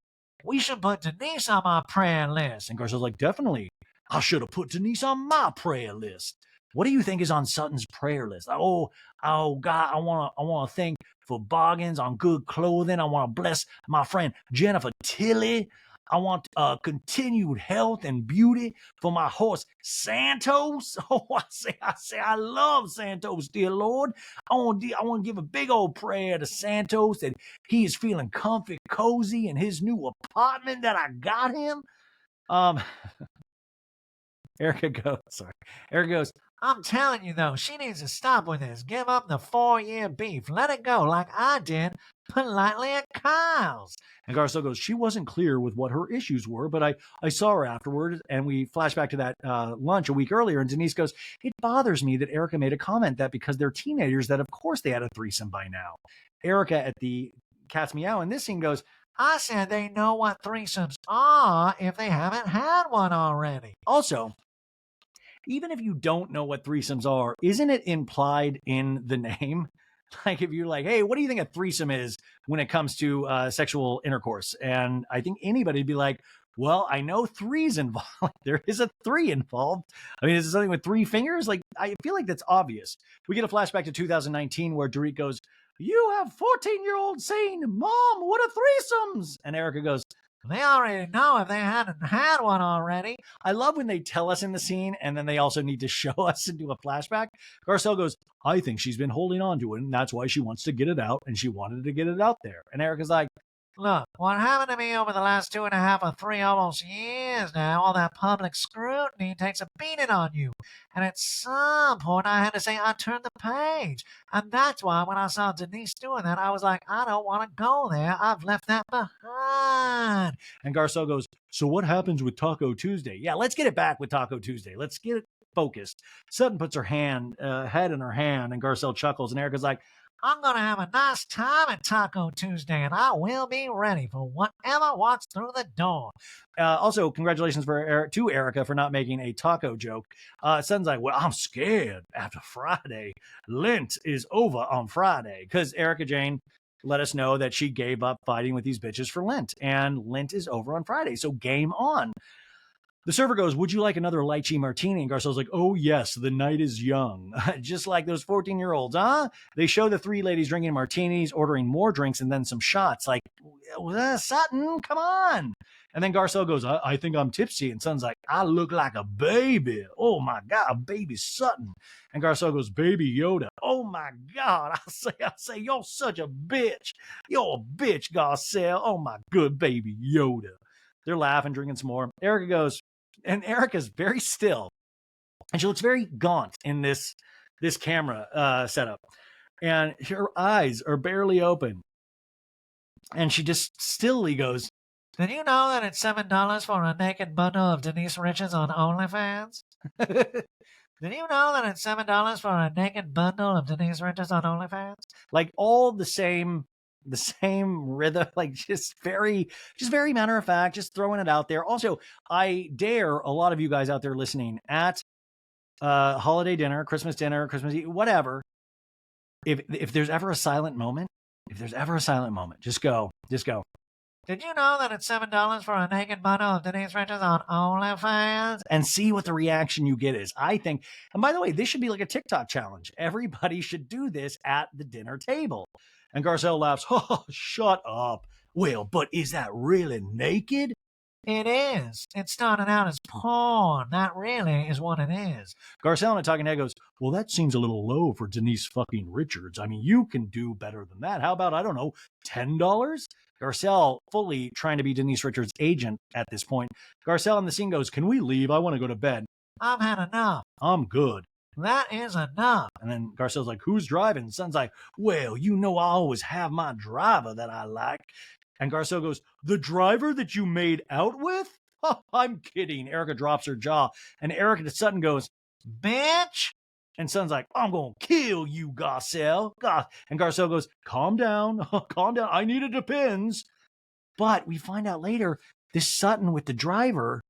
we should put Denise on our prayer list. And Garcelle's like, definitely. I should have put Denise on my prayer list. What do you think is on Sutton's prayer list? Oh God, I want to thank for bargains on good clothing. I want to bless my friend Jennifer Tilly. I want continued health and beauty for my horse Santos. Oh, I say, I love Santos, dear Lord. I want to give a big old prayer to Santos that he is feeling comfy, cozy in his new apartment that I got him. Erica goes, I'm telling you, though, she needs to stop with this. Give up the 4-year beef. Let it go like I did politely at Kyle's. And Garcelle goes, she wasn't clear with what her issues were, but I saw her afterward, and we flash back to that lunch a week earlier, and Denise goes, it bothers me that Erica made a comment that because they're teenagers that of course they had a threesome by now. Erica at the Cat's Meow in this scene goes, I said they know what threesomes are if they haven't had one already. Also, even if you don't know what threesomes are, isn't it implied in the name? Like if you're like, hey, what do you think a threesome is when it comes to sexual intercourse? And I think anybody would be like, well, I know three's involved. There is a 3 involved. I mean, is it something with 3 fingers? Like, I feel like that's obvious. We get a flashback to 2019 where Dorit goes, you have 14-year-olds saying, Mom, what are threesomes? And Erica goes, they already know if they hadn't had one already. I love when they tell us in the scene and then they also need to show us and do a flashback. Garcelle goes, I think she's been holding on to it and that's why she wants to get it out and she wanted to get it out there. And Erica's like, look, what happened to me over the last 2.5 or 3 almost years now, all that public scrutiny takes a beating on you. And at some point I had to say I turned the page. And that's why when I saw Denise doing that, I was like, I don't want to go there. I've left that behind. And Garcelle goes, so what happens with Taco Tuesday? Yeah, let's get it back with Taco Tuesday. Let's get it focused. Sutton puts her head in her hand and Garcelle chuckles and Erica's like, I'm going to have a nice time at Taco Tuesday, and I will be ready for whatever walks through the door. Also, congratulations to Erica for not making a taco joke. Sutton's like, well, I'm scared after Friday. Lent is over on Friday. Because Erica Jane let us know that she gave up fighting with these bitches for Lent. And Lent is over on Friday, so game on. The server goes, would you like another lychee martini? And Garcelle's like, oh, yes, the night is young. Just like those 14-year-olds, huh? They show the 3 ladies drinking martinis, ordering more drinks, and then some shots. Like, Sutton, come on. And then Garcelle goes, I think I'm tipsy. And Sutton's like, I look like a baby. Oh, my God, baby Sutton. And Garcelle goes, baby Yoda. Oh, my God. I say, you're such a bitch. You're a bitch, Garcelle. Oh, my good baby Yoda. They're laughing, drinking some more. Erica goes, and Erica's very still. And she looks very gaunt in this camera setup. And her eyes are barely open. And she just stilly goes, Did you know that it's $7 for a naked bundle of Denise Richards on OnlyFans? Did you know that it's $7 for a naked bundle of Denise Richards on OnlyFans? like all the same rhythm, like just very matter of fact, just throwing it out there. Also, I dare a lot of you guys out there listening at holiday dinner, Christmas Eve, whatever. If there's ever a silent moment, just go. Did you know that it's $7 for a naked bundle of Denise Richards on OnlyFans? And see what the reaction you get is. I think, and by the way, this should be like a TikTok challenge. Everybody should do this at the dinner table. And Garcelle laughs, oh, shut up. Well, but is that really naked? It is. It started out as porn. That really is what it is. Garcelle in a talking head goes, well, that seems a little low for Denise fucking Richards. I mean, you can do better than that. How about, I don't know, $10? Garcelle fully trying to be Denise Richards' agent at this point. Garcelle in the scene goes, can we leave? I want to go to bed. I've had enough. I'm good. That is enough. And then Garcelle's like, who's driving? And Son's like, well, you know I always have my driver that I like. And Garcelle goes, the driver that you made out with? Oh, I'm kidding. Erica drops her jaw. And Erica to Sutton goes, bitch. And Son's like, I'm going to kill you, Garcelle. And Garcelle goes, calm down. Calm down. I need it depends. But we find out later, this Sutton with the driver,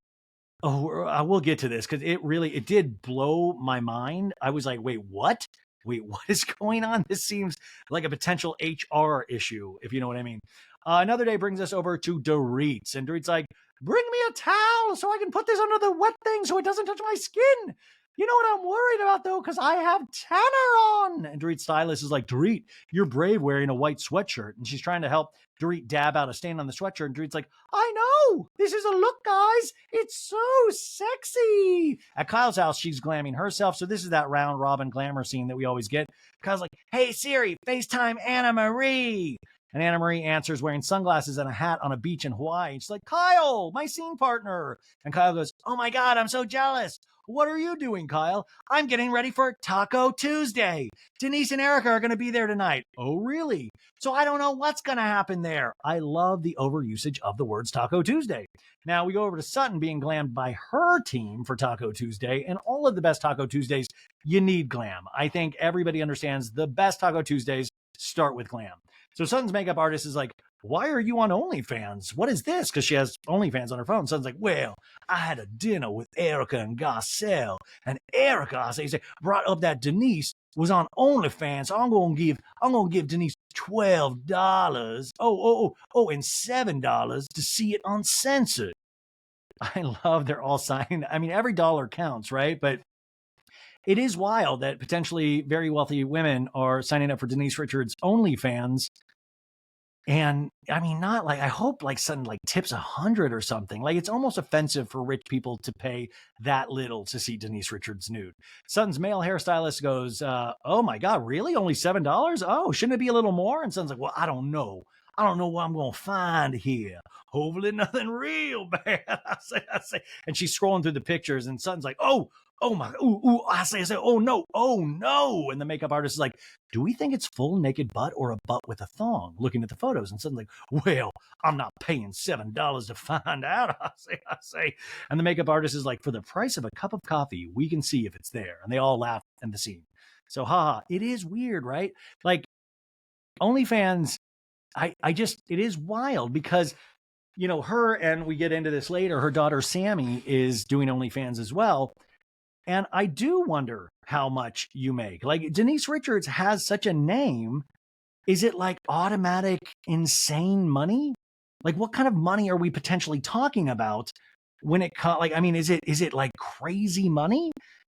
I will get to this because it did blow my mind. I was like, wait, what? Wait, what is going on? This seems like a potential HR issue, if you know what I mean. Another day brings us over to Dorit's, and Dorit's like, bring me a towel so I can put this under the wet thing so it doesn't touch my skin. You know what I'm worried about, though, because I have tanner on. And Dorit's stylist is like, Dorit, you're brave wearing a white sweatshirt. And she's trying to help Dorit dab out a stain on the sweatshirt. And Dorit's like, I know. This is a look, guys. It's so sexy. At Kyle's house, she's glamming herself. So this is that round robin glamour scene that we always get. Kyle's like, hey, Siri, FaceTime Anna Marie. And Anna Marie answers wearing sunglasses and a hat on a beach in Hawaii. She's like, Kyle, my scene partner. And Kyle goes, oh my God, I'm so jealous. What are you doing, Kyle? I'm getting ready for Taco Tuesday. Denise and Erica are going to be there tonight. Oh, really? So I don't know what's going to happen there. I love the overusage of the words Taco Tuesday. Now we go over to Sutton being glammed by her team for Taco Tuesday. And all of the best Taco Tuesdays, you need glam. I think everybody understands the best Taco Tuesdays start with glam. So Sutton's makeup artist is like, why are you on OnlyFans? What is this? Because she has OnlyFans on her phone. Sutton's like, well, I had a dinner with Erica and Garcelle. And Erica, I say, brought up that Denise was on OnlyFans. So I'm gonna give Denise $12. And $7 to see it uncensored. I love they're all signing. I mean, every dollar counts, right? But it is wild that potentially very wealthy women are signing up for Denise Richards' OnlyFans. And I mean, not like, I hope like Sutton like tips 100 or something. Like it's almost offensive for rich people to pay that little to see Denise Richards nude. Sutton's male hairstylist goes, oh my God, really? Only $7? Oh, shouldn't it be a little more? And Sutton's like, well, I don't know. I don't know what I'm going to find here. Hopefully nothing real bad. I say. And she's scrolling through the pictures and Sutton's like, oh my, I say, oh no. And the makeup artist is like, do we think it's full naked butt or a butt with a thong? Looking at the photos and suddenly, well, I'm not paying $7 to find out. I say. And the makeup artist is like, for the price of a cup of coffee, we can see if it's there. And they all laugh in the scene. So, it is weird, right? Like OnlyFans, it is wild because, you know, her, and we get into this later, her daughter Sammy is doing OnlyFans as well. And I do wonder how much you make. Like Denise Richards has such a name. Is it like automatic, insane money? Like what kind of money are we potentially talking about when it comes? Like, I mean, is it like crazy money?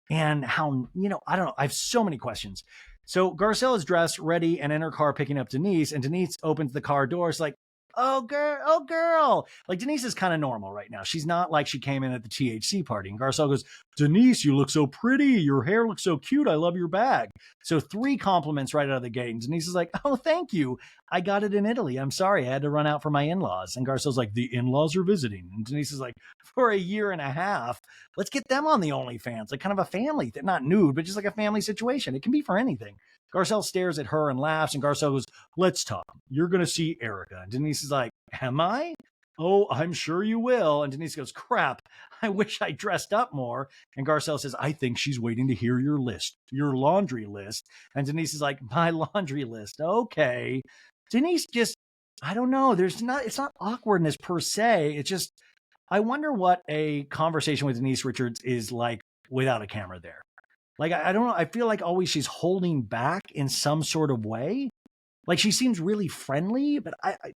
And how, you know, I don't know. I have so many questions. So Garcelle is dressed, ready, and in her car picking up Denise. And Denise opens the car door. It's like, oh girl. Like Denise is kind of normal right now. She's not like she came in at the THC party. And Garcelle goes, Denise, you look so pretty. Your hair looks so cute. I love your bag. So 3 compliments right out of the gate. And Denise is like, oh, thank you. I got it in Italy. I'm sorry. I had to run out for my in-laws. And Garcelle's like, the in-laws are visiting. And Denise is like, for a year and a half, let's get them on the OnlyFans. Like kind of a family, not nude, but just like a family situation. It can be for anything. Garcelle stares at her and laughs. And Garcelle goes, let's talk. You're going to see Erica. And Denise is like, am I? Oh, I'm sure you will. And Denise goes, crap, I wish I dressed up more. And Garcelle says, I think she's waiting to hear your list, your laundry list. And Denise is like, my laundry list. Okay. Denise just, I don't know. It's not awkwardness per se. It's just, I wonder what a conversation with Denise Richards is like without a camera there. Like, I don't know. I feel like always she's holding back in some sort of way. Like she seems really friendly, but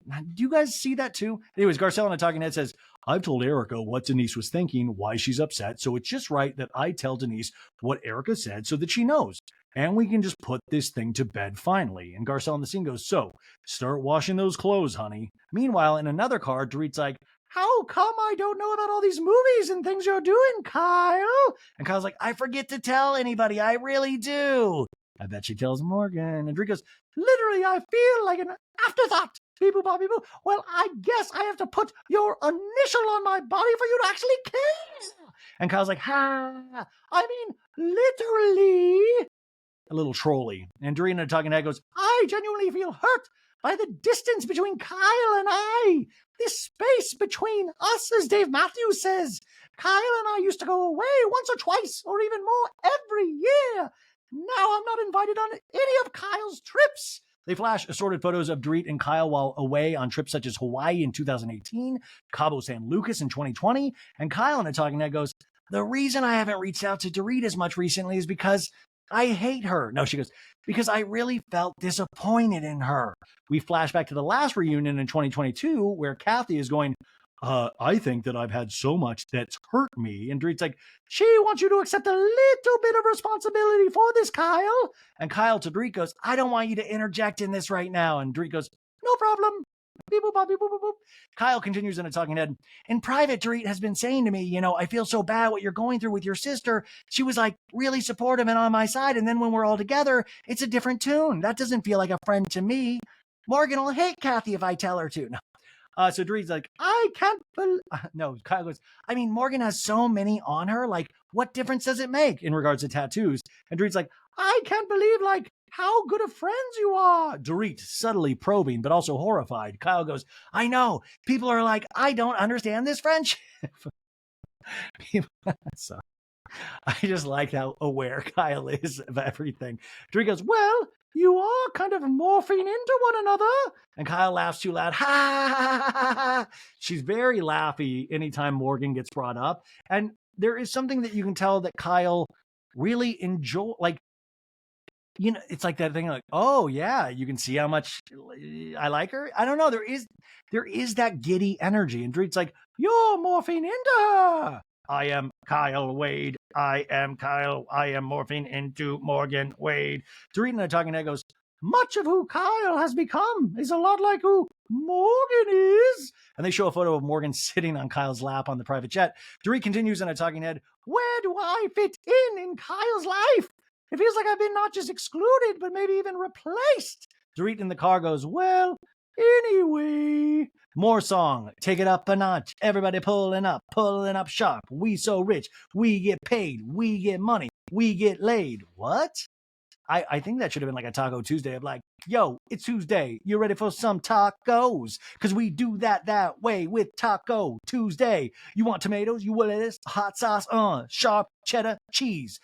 do you guys see that too? Anyways, Garcelle on a talking head says, I've told Erica what Denise was thinking, why she's upset. So it's just right that I tell Denise what Erica said so that she knows. And we can just put this thing to bed finally. And Garcelle on the scene goes, so start washing those clothes, honey. Meanwhile, in another car, Dorit's like, how come I don't know about all these movies and things you're doing, Kyle? And Kyle's like, I forget to tell anybody. I really do. I bet she tells Morgan. And Dorit goes, literally, I feel like an afterthought. Beep boop, beep boop. Well, I guess I have to put your initial on my body for you to actually care. And Kyle's like, ha, I mean, literally. A little trolly. And Dorit in a talking head goes, I genuinely feel hurt by the distance between Kyle and I. This space between us, as Dave Matthews says. Kyle and I used to go away once or twice, or even more every year. Now I'm not invited on any of Kyle's trips. They flash assorted photos of Dorit and Kyle while away on trips such as Hawaii in 2018, Cabo San Lucas in 2020, and Kyle in a talking head goes, the reason I haven't reached out to Dorit as much recently is because I hate her. No, she goes, because I really felt disappointed in her. We flash back to the last reunion in 2022 where Kathy is going, I think that I've had so much that's hurt me. And Dorit's like, she wants you to accept a little bit of responsibility for this, Kyle. And Kyle to Dorit goes, I don't want you to interject in this right now. And Dorit goes, no problem. Beep, boop, boop, beep, boop, boop, boop. Kyle continues in a talking head. In private, Dorit has been saying to me, I feel so bad what you're going through with your sister. She was like really supportive and on my side. And then when we're all together, it's a different tune. That doesn't feel like a friend to me. Morgan will hate Kathy if I tell her to. No. So Dorit's like, I can't believe. No, Kyle goes, I mean, Morgan has so many on her. Like, what difference does it make in regards to tattoos? And Dorit's like, I can't believe, like, how good of friends you are. Dorit subtly probing, but also horrified. Kyle goes, I know. People are like, I don't understand this friendship. So, I just like how aware Kyle is of everything. Dorit goes, well, you are kind of morphing into one another. And Kyle laughs too loud. Ha, ha, ha, ha. She's very laughy anytime Morgan gets brought up. And there is something that you can tell that Kyle really enjoy. Like, it's like that thing like, oh yeah, you can see how much I like her. I don't know. There is that giddy energy. And Dorit's like, you're morphing into her. I am Kyle Wade. I am Kyle. I am morphing into Morgan Wade. Dorit in a talking head goes, much of who Kyle has become is a lot like who Morgan is. And they show a photo of Morgan sitting on Kyle's lap on the private jet. Dorit continues in a talking head, where do I fit in Kyle's life? It feels like I've been not just excluded, but maybe even replaced. Dorit in the car goes, well, anyway. More song. Take it up a notch. Everybody pulling up sharp. We so rich. We get paid. We get money. We get laid. What? I think that should have been like a Taco Tuesday of like, yo, it's Tuesday. You ready for some tacos? Because we do that way with Taco Tuesday. You want tomatoes? You want lettuce? Hot sauce? Sharp cheddar cheese.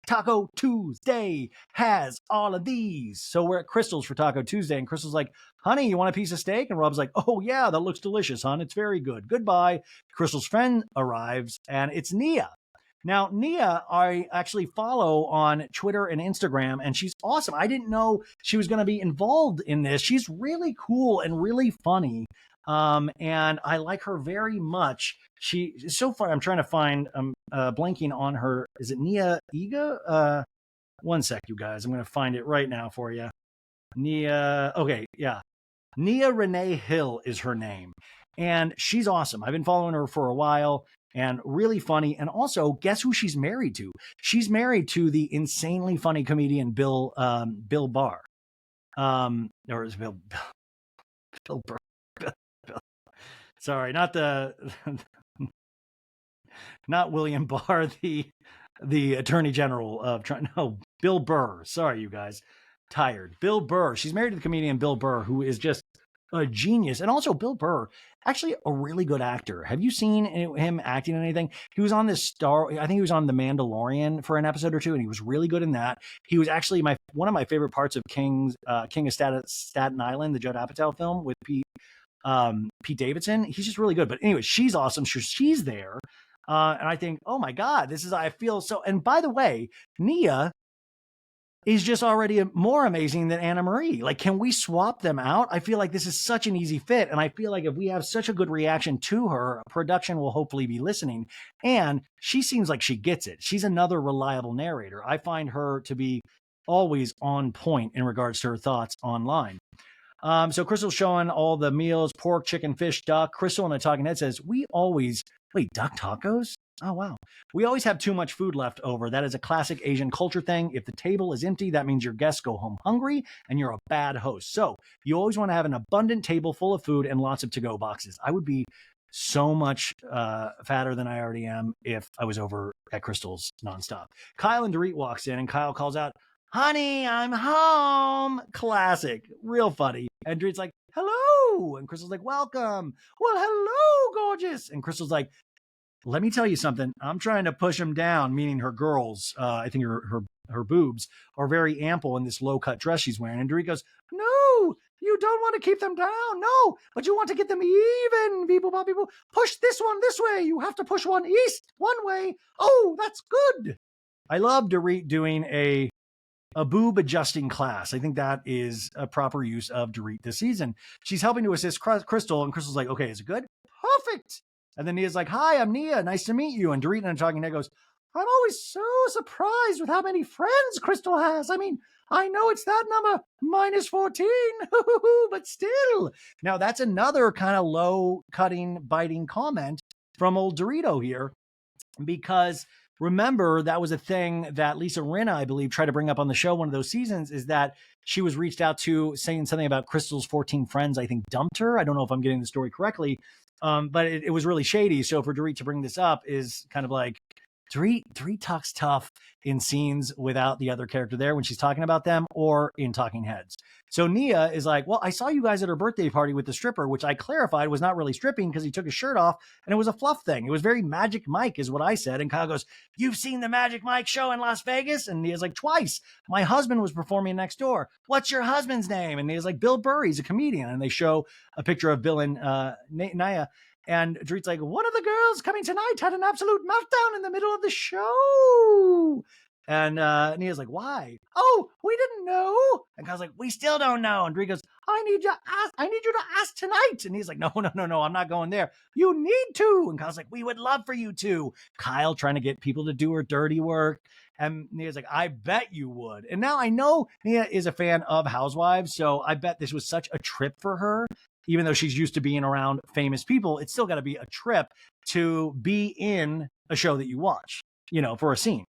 Taco Tuesday has all of these. So we're at Crystal's for Taco Tuesday, and Crystal's like, honey, you want a piece of steak? And Rob's like, oh yeah, that looks delicious, hon. It's very good. Goodbye. Crystal's friend arrives, and it's Nia. Now, Nia, I actually follow on Twitter and Instagram, and she's awesome. I didn't know she was going to be involved in this. She's really cool and really funny. And I like her very much. She is so far. I'm trying to find, blanking on her. Is it Nia Iga? One sec, you guys. I'm going to find it right now for you. Nia. Okay. Yeah. Nia Renee Hill is her name. And she's awesome. I've been following her for a while and really funny. And also, guess who she's married to? She's married to the insanely funny comedian Bill Barr. Or is Bill Burr? Bill. Sorry, not William Barr, the Attorney General of Bill Burr. Sorry, you guys. Tired. Bill Burr. She's married to the comedian Bill Burr, who is just a genius. And also Bill Burr, actually a really good actor. Have you seen him acting in anything? He was on I think he was on The Mandalorian for an episode or two, and he was really good in that. He was actually one of my favorite parts of King of Staten Island, the Judd Apatow film with Pete Davidson. He's just really good. But anyway, she's awesome. She's there. And I think, oh my God, I feel so. And by the way, Nia is just already more amazing than Anna Marie. Like, can we swap them out? I feel like this is such an easy fit. And I feel like if we have such a good reaction to her, production will hopefully be listening. And she seems like she gets it. She's another reliable narrator. I find her to be always on point in regards to her thoughts online. So Crystal's showing all the meals: pork, chicken, fish, duck. Crystal in a talking head says, duck tacos? Oh, wow. We always have too much food left over. That is a classic Asian culture thing. If the table is empty, that means your guests go home hungry and you're a bad host. So you always want to have an abundant table full of food and lots of to-go boxes. I would be so much fatter than I already am if I was over at Crystal's nonstop. Kyle and Dorit walks in and Kyle calls out, "Honey, I'm home." Classic. Real funny. And Dorit's like, "Hello." And Crystal's like, "Welcome." "Well, hello, gorgeous." And Crystal's like, "Let me tell you something. I'm trying to push them down," meaning her girls. I think her boobs are very ample in this low-cut dress she's wearing. And Dorit goes, "No, you don't want to keep them down. No, but you want to get them even. People. Push this one this way. You have to push one east, one way. Oh, that's good." I love Dorit doing a boob adjusting class. I think that is a proper use of Dorit this season. She's helping to assist Crystal, and Crystal's like, "Okay, is it good?" "Perfect." And then Nia's like, "Hi, I'm Nia. Nice to meet you." And Dorit in a talking head goes, "I'm always so surprised with how many friends Crystal has. I mean, I know it's that number, -14, but still." Now, that's another kind of low-cutting, biting comment from old Dorito here, because remember, that was a thing that Lisa Rinna, I believe, tried to bring up on the show one of those seasons, is that she was reached out to saying something about Crystal's 14 friends, I think, dumped her. I don't know if I'm getting the story correctly, but it was really shady. So for Dorit to bring this up is kind of like, Dorit talks tough in scenes without the other character there when she's talking about them or in talking heads. So Nia is like, "Well, I saw you guys at her birthday party with the stripper," which I clarified was not really stripping because he took his shirt off and it was a fluff thing. It was very Magic Mike is what I said. And Kyle goes, "You've seen the Magic Mike show in Las Vegas?" And Nia's like, "Twice. My husband was performing next door." "What's your husband's name?" And Nia's like, "Bill Burr. He's a comedian." And they show a picture of Bill and Nia. And Dorit's like, "One of the girls coming tonight had an absolute meltdown in the middle of the show." And Nia's like, "Why?" "Oh, we didn't know." And Kyle's like, "We still don't know." And Dorit goes, I need you to ask tonight." And he's like, No, I'm not going there. "You need to." And Kyle's like, "We would love for you to." Kyle trying to get people to do her dirty work. And Nia's like, "I bet you would." And now I know Nia is a fan of Housewives, so I bet this was such a trip for her. Even though she's used to being around famous people, it's still got to be a trip to be in a show that you watch, for a scene.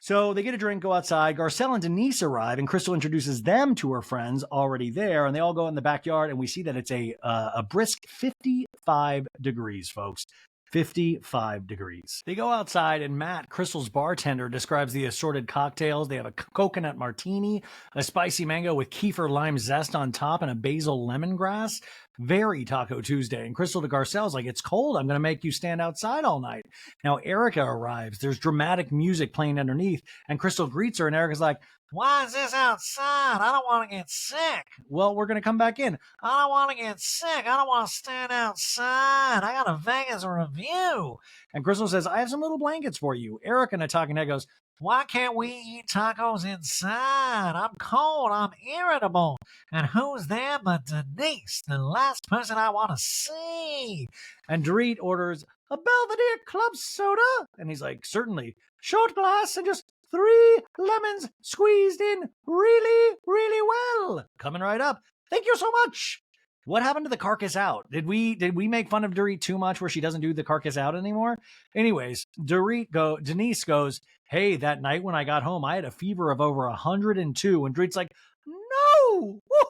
So they get a drink, go outside. Garcelle and Denise arrive, and Crystal introduces them to her friends already there, and they all go in the backyard, and we see that it's a brisk 55 degrees, folks. 55 degrees. They go outside, and Matt, Crystal's bartender, describes the assorted cocktails. They have a coconut martini, a spicy mango with kefir lime zest on top, and a basil lemongrass. Very Taco Tuesday. And Crystal to Garcelle's like, "It's cold. I'm going to make you stand outside all night." Now Erica arrives. There's dramatic music playing underneath, and Crystal greets her, and Erica's like, "Why is this outside? I don't want to get sick." "Well, we're going to come back in." "I don't want to get sick. I don't want to stand outside. I got a Vegas review." And Crystal says, "I have some little blankets for you." Erica in a talking head goes, "Why can't we eat tacos inside? I'm cold. I'm irritable. And who's there but Denise, the last person I want to see?" And Dorit orders a Belvedere Club soda. And he's like, "Certainly. Short glass and just 3 lemons squeezed in really, really well. Coming right up." Thank you so much. What happened to the carcass out? Did we make fun of Dorit too much where she doesn't do the carcass out anymore? Anyways, Denise goes, hey, that night when I got home, I had a fever of over 102. And Dorit's like, no. Woo!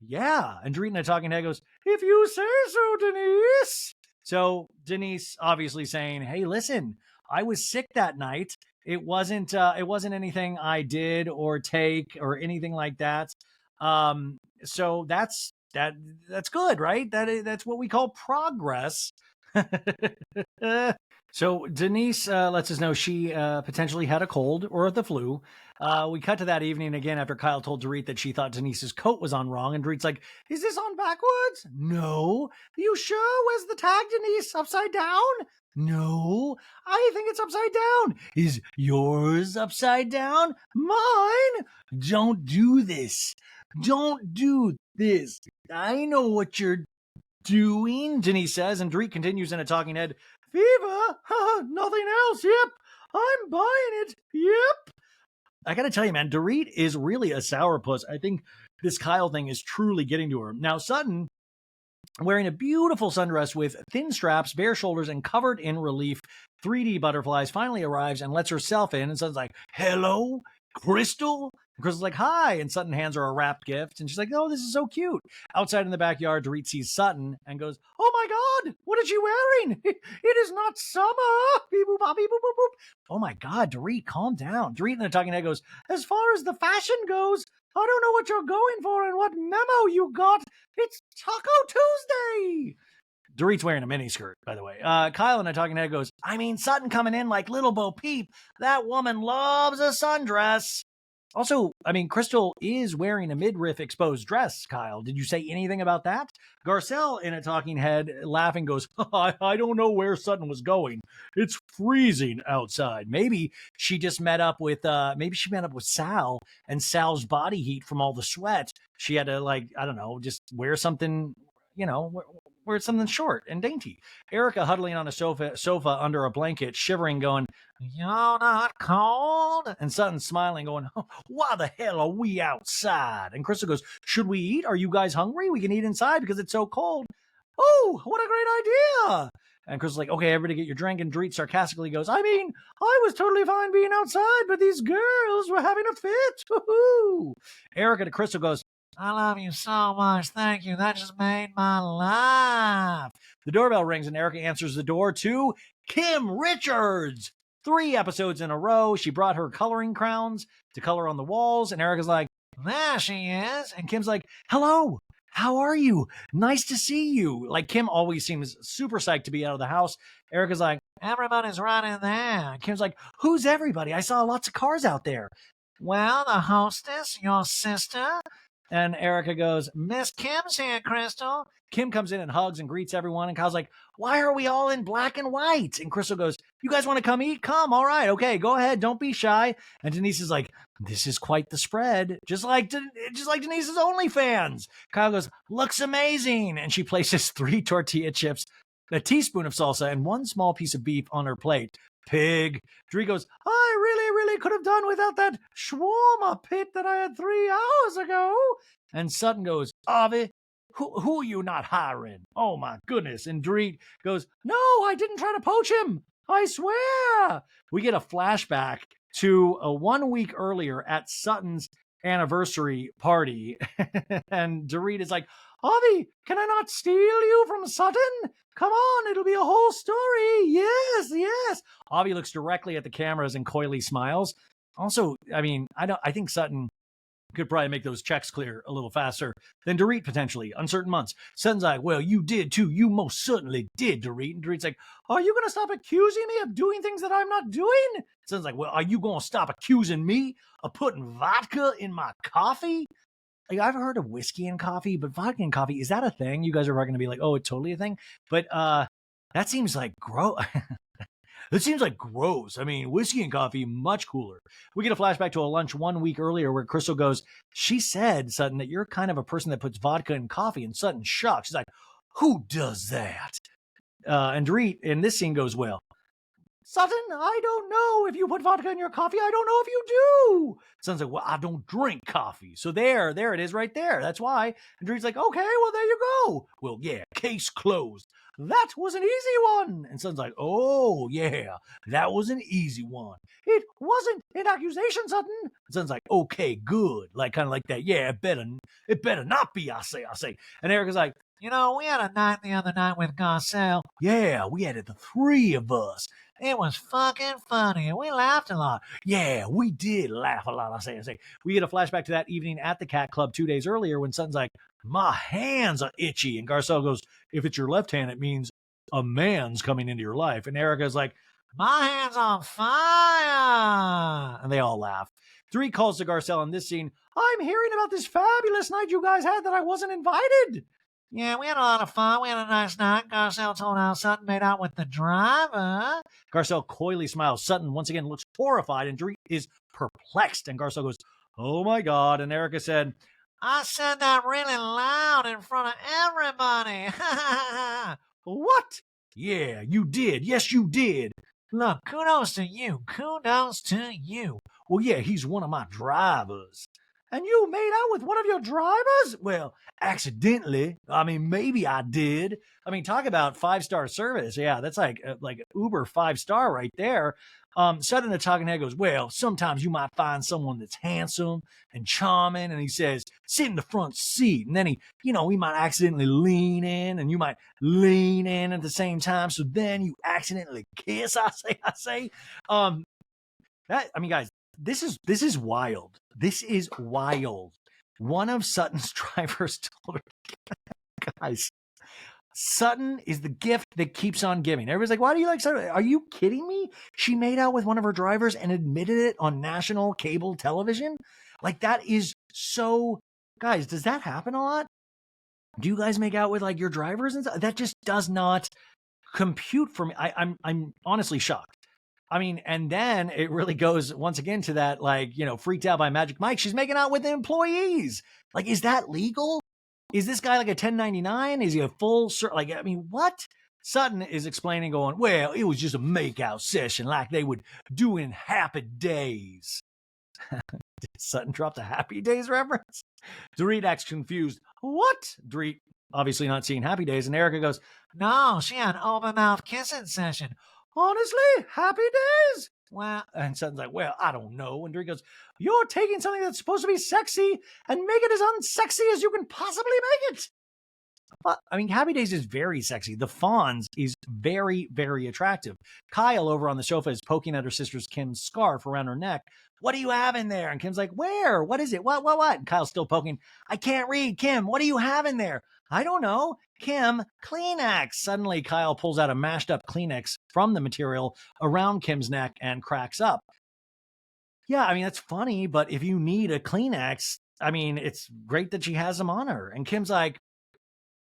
Yeah. And Dorit in a talking head goes, if you say so, Denise. So Denise obviously saying, hey, listen, I was sick that night. It wasn't anything I did or take or anything like that. So that's good, right? That's what we call progress. So Denise lets us know she potentially had a cold or the flu. We cut to that evening again after Kyle told Dorit that she thought Denise's coat was on wrong, and Dorit's like, "Is this on backwards? No. You sure? Where's the tag, Denise? Upside down? No. I think it's upside down. Is yours upside down? Mine? Don't do this. Don't do this. I know what you're doing," Denise says, and Dorit continues in a talking head. Fever? Nothing else. Yep. I'm buying it. Yep. I gotta tell you, man, Dorit is really a sourpuss. I think this Kyle thing is truly getting to her. Now, Sutton, wearing a beautiful sundress with thin straps, bare shoulders, and covered in relief 3D butterflies, finally arrives and lets herself in. And Sutton's like, hello, Crystal? And Crystal's like, hi. And Sutton hands her a wrapped gift. And she's like, oh, this is so cute. Outside in the backyard, Dorit sees Sutton and goes, oh my God, what is she wearing? It is not summer. Beep, boop, bop, beep, boop, boop, boop. Oh my God, Dorit, calm down. Dorit in the talking head goes, as far as the fashion goes, I don't know what you're going for and what memo you got. It's Taco Tuesday. Dorit's wearing a miniskirt, by the way. Kyle in a talking head goes, I mean, Sutton coming in like Little Bo Peep. That woman loves a sundress. Also, I mean, Crystal is wearing a midriff exposed dress, Kyle. Did you say anything about that? Garcelle in a talking head laughing goes, I don't know where Sutton was going. It's freezing outside. Maybe she just met up with Sal, and Sal's body heat from all the sweat. She had to, like, I don't know, just wear something, wear something short and dainty. Erica huddling on a sofa under a blanket, shivering, going, you're not cold? And Sutton smiling, going, why the hell are we outside? And Crystal goes, should we eat? Are you guys hungry? We can eat inside because it's so cold. Oh, what a great idea. And Crystal's like, okay, everybody get your drink. And Dorit sarcastically goes, I mean, I was totally fine being outside, but these girls were having a fit. Woo-hoo. Erica to Crystal goes, I love you so much. Thank you. That just made my life. The doorbell rings and Erica answers the door to Kim Richards. 3 episodes in a row. She brought her coloring crowns to color on the walls. And Erica's like, there she is. And Kim's like, hello. How are you? Nice to see you. Like, Kim always seems super psyched to be out of the house. Erica's like, everybody's right in there. And Kim's like, who's everybody? I saw lots of cars out there. Well, the hostess, your sister. And Erica goes, Miss Kim's here, Crystal. Kim comes in and hugs and greets everyone. And Kyle's like, why are we all in black and white? And Crystal goes, you guys want to come eat? Come. All right. Okay, go ahead. Don't be shy. And Denise is like, this is quite the spread. Just like Denise's OnlyFans. Kyle goes, looks amazing. And she places 3 tortilla chips, a teaspoon of salsa, and 1 small piece of beef on her plate. Pig. Dorit goes, I really could have done without that shawarma pit that I had 3 hours ago. And Sutton goes, Avi, who are you not hiring? Oh my goodness. And Dorit goes, no, I didn't try to poach him. I swear. We get a flashback to 1 week earlier at Sutton's anniversary party. And Dorit is like, Avi, can I not steal you from Sutton? Come on, it'll be a whole story. Yes. Avi looks directly at the cameras and coyly smiles. Also, I mean, I think Sutton could probably make those checks clear a little faster than Dorit potentially on certain months. Sutton's like, well, you did too. You most certainly did, Dorit. And Dorit's like, are you going to stop accusing me of doing things that I'm not doing? Sutton's like, well, are you going to stop accusing me of putting vodka in my coffee? Like, I've heard of whiskey and coffee, but vodka and coffee, is that a thing? You guys are going to be like, oh, it's totally a thing. But that seems like gross. It seems like gross. I mean, whiskey and coffee, much cooler. We get a flashback to a lunch 1 week earlier where Crystal goes, she said, Sutton, that you're kind of a person that puts vodka in coffee. And Sutton's shocked. She's like, who does that? And Dorit in this scene goes, well, Sutton, I don't know if you put vodka in your coffee. I don't know if you do. Sutton's like, well, I don't drink coffee. So there it is right there. That's why. And Dorit's like, okay, well, there you go. Well, yeah, case closed. That was an easy one. And Sutton's like, oh, yeah, that was an easy one. It wasn't an accusation, Sutton. And Sutton's like, okay, good. Like, kind of like that. Yeah, it better not be, I say. And Erica's like, You know, we had a night the other night with Garcelle. yeah, we had it, the three of us. It was fucking funny, and we laughed a lot. Yeah, we did laugh a lot, I say. We get a flashback to that evening at the Cat Club 2 days earlier when Sutton's like, my hands are itchy. And Garcelle goes, if it's your left hand, it means a man's coming into your life. And Erica's like, My hand's on fire. and they all laugh. Dorit calls to Garcelle in this scene, I'm hearing about this fabulous night you guys had that I wasn't invited. Yeah, we had a lot of fun. We had a nice night. Garcelle told how Sutton made out with the driver. Garcelle coyly smiles. Sutton once again looks horrified, and Dorit is perplexed. And Garcelle goes, oh my God. And Erica said, I said that really loud in front of everybody. what? Yeah, you did. Yes, you did. Look, kudos to you. Kudos to you. Well, yeah, he's one of my drivers. And you made out with one of your drivers? Well, accidentally. I mean, maybe I did. I mean, talk about 5-star service. Yeah, that's like Uber 5-star right there. Sutton, the talking head, goes, well, sometimes you might find someone that's handsome and charming. And he says, sit in the front seat. And then he might accidentally lean in, and you might lean in at the same time. So then you accidentally kiss, I say. Guys, this is wild. This is wild. One of Sutton's drivers told her, guys, Sutton is the gift that keeps on giving. Everybody's like, why do you like Sutton? Are you kidding me? She made out with one of her drivers and admitted it on national cable television? Like, that is so... Guys, does that happen a lot? Do you guys make out with, like, your drivers and stuff? That just does not compute for me. I'm honestly shocked. I mean, and then it really goes once again to that, like, freaked out by Magic Mike. She's making out with the employees. Like, is that legal? Is this guy like a 1099? Is he a full, what? Sutton is explaining, going, well, it was just a makeout session like they would do in Happy Days. Did Sutton drop the Happy Days reference? Dorit acts confused. What? Dorit obviously not seeing Happy Days, and Erica goes, no, she had an open mouth kissing session. Honestly, Happy Days? Well, and Sutton's like, well, I don't know. And Dorit goes, you're taking something that's supposed to be sexy and make it as unsexy as you can possibly make it. I mean, Happy Days is very sexy. The Fonz is very, very attractive. Kyle over on the sofa is poking at her sister's Kim's scarf around her neck. What do you have in there? And Kim's like, where? What is it? What? And Kyle's still poking. I can't read. Kim, what do you have in there? I don't know. Kim, Kleenex. Suddenly, Kyle pulls out a mashed up Kleenex from the material around Kim's neck and cracks up. Yeah, I mean, that's funny, but if you need a Kleenex, I mean, it's great that she has them on her. And Kim's like,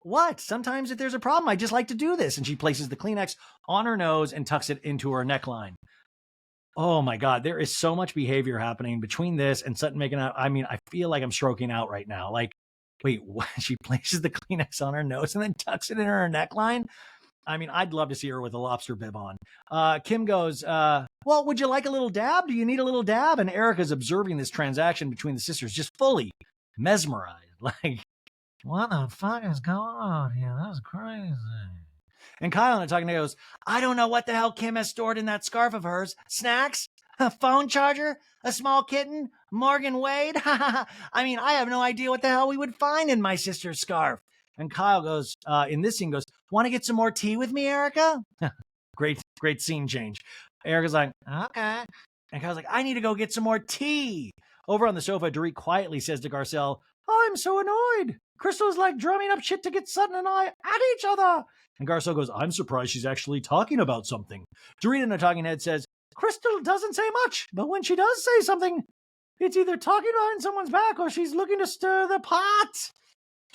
what? Sometimes if there's a problem, I just like to do this. And she places the Kleenex on her nose and tucks it into her neckline. Oh my God, there is so much behavior happening between this and Sutton making out. I mean, I feel like I'm stroking out right now. Like, wait, what? She places the Kleenex on her nose and then tucks it in her neckline? I mean, I'd love to see her with a lobster bib on. Kim goes, well, would you like a little dab? Do you need a little dab? And Erica's observing this transaction between the sisters, just fully mesmerized. Like, what the fuck is going on here? That's crazy. And Kyle on the talking goes, I don't know what the hell Kim has stored in that scarf of hers. Snacks? A phone charger? A small kitten? Morgan Wade? I mean, I have no idea what the hell we would find in my sister's scarf. And Kyle goes, in this scene goes, want to get some more tea with me, Erica? Great scene change. Erica's like, okay. And Kyle's like, I need to go get some more tea. Over on the sofa, Dorit quietly says to Garcelle, I'm so annoyed. Crystal's like drumming up shit to get Sutton and I at each other. And Garcelle goes, I'm surprised she's actually talking about something. Dorit in the talking head says, Crystal doesn't say much, but when she does say something, it's either talking behind someone's back or she's looking to stir the pot.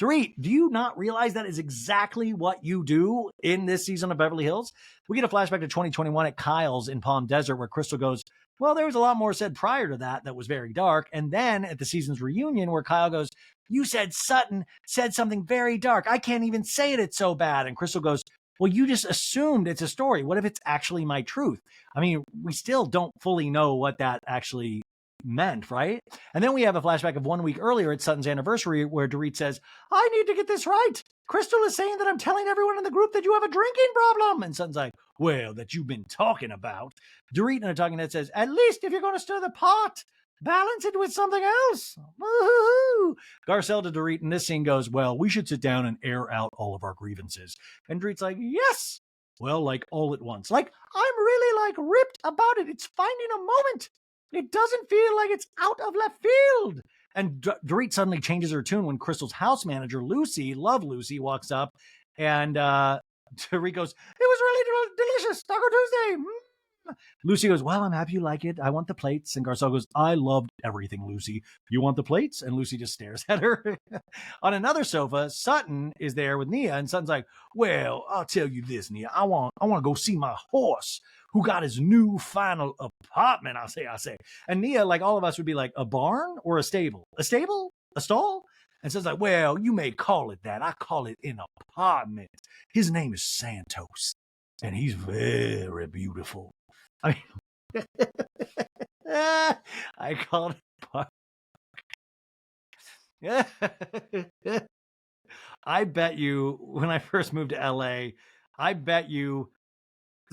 Dorit, do you not realize that is exactly what you do in this season of Beverly Hills? We get a flashback to 2021 at Kyle's in Palm Desert where Crystal goes, well, there was a lot more said prior to that was very dark. And then at the season's reunion where Kyle goes, you said Sutton said something very dark. I can't even say it. It's so bad. And Crystal goes, Well, you just assumed it's a story. What if it's actually my truth? I mean, we still don't fully know what that actually meant, right? And then we have a flashback of 1 week earlier at Sutton's anniversary where Dorit says, I need to get this right. Crystal is saying that I'm telling everyone in the group that you have a drinking problem. And Sutton's like, well, that you've been talking about. Dorit in a talking head says, at least if you're going to stir the pot, balance it with something else. Woo-hoo-hoo. Garcelle to Dorit in this scene goes, well, we should sit down and air out all of our grievances. And Dorit's like, yes. Well, like all at once. Like, I'm really like ripped about it. It's finding a moment. It doesn't feel like it's out of left field. And Dorit suddenly changes her tune when Crystal's house manager, Lucy, love Lucy, walks up. And Dorit goes, it was really delicious. Taco Tuesday. Lucy goes, well, I'm happy you like it. I want the plates. And Garcelle goes, I loved everything, Lucy. You want the plates? And Lucy just stares at her. On another sofa, Sutton is there with Nia. And Sutton's like, well, I'll tell you this, Nia. I want to go see my horse who got his new final apartment. I say. And Nia, like all of us, would be like, a barn or a stable? A stable? A stall? And Sutton's like, well, you may call it that. I call it an apartment. His name is Santos. And he's very beautiful. I mean, I called it. I bet you when I first moved to LA, I bet you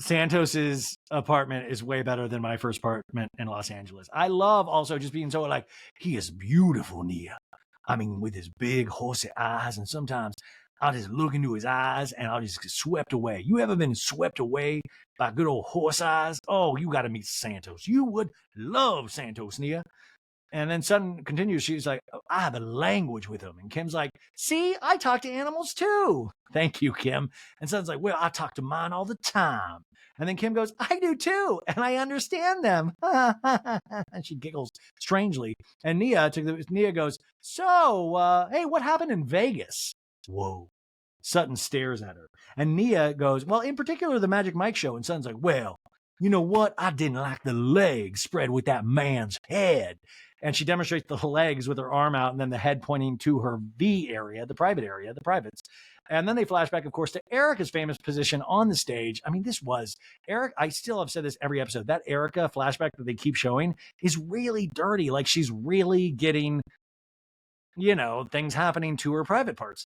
Santos's apartment is way better than my first apartment in Los Angeles. I love also just being so like, he is beautiful, Nia. I mean, with his big horsey eyes, and sometimes I'll just look into his eyes and I'll just get swept away. You ever been swept away by good old horse eyes? Oh, you got to meet Santos. You would love Santos, Nia. And then Sutton continues. She's like, I have a language with him. And Kim's like, see, I talk to animals too. Thank you, Kim. And Sutton's like, well, I talk to mine all the time. And then Kim goes, I do too. And I understand them. And she giggles strangely. And Nia goes, so, hey, what happened in Vegas? Whoa. Sutton stares at her. And Nia goes, well, in particular, the Magic Mike show. And Sutton's like, well, you know what? I didn't like the legs spread with that man's head. And she demonstrates the legs with her arm out and then the head pointing to her V area, the privates. And then they flash back, of course, to Erica's famous position on the stage. I mean, this was Eric. I still have said this every episode. That Erica flashback that they keep showing is really dirty. Like she's really getting, things happening to her private parts.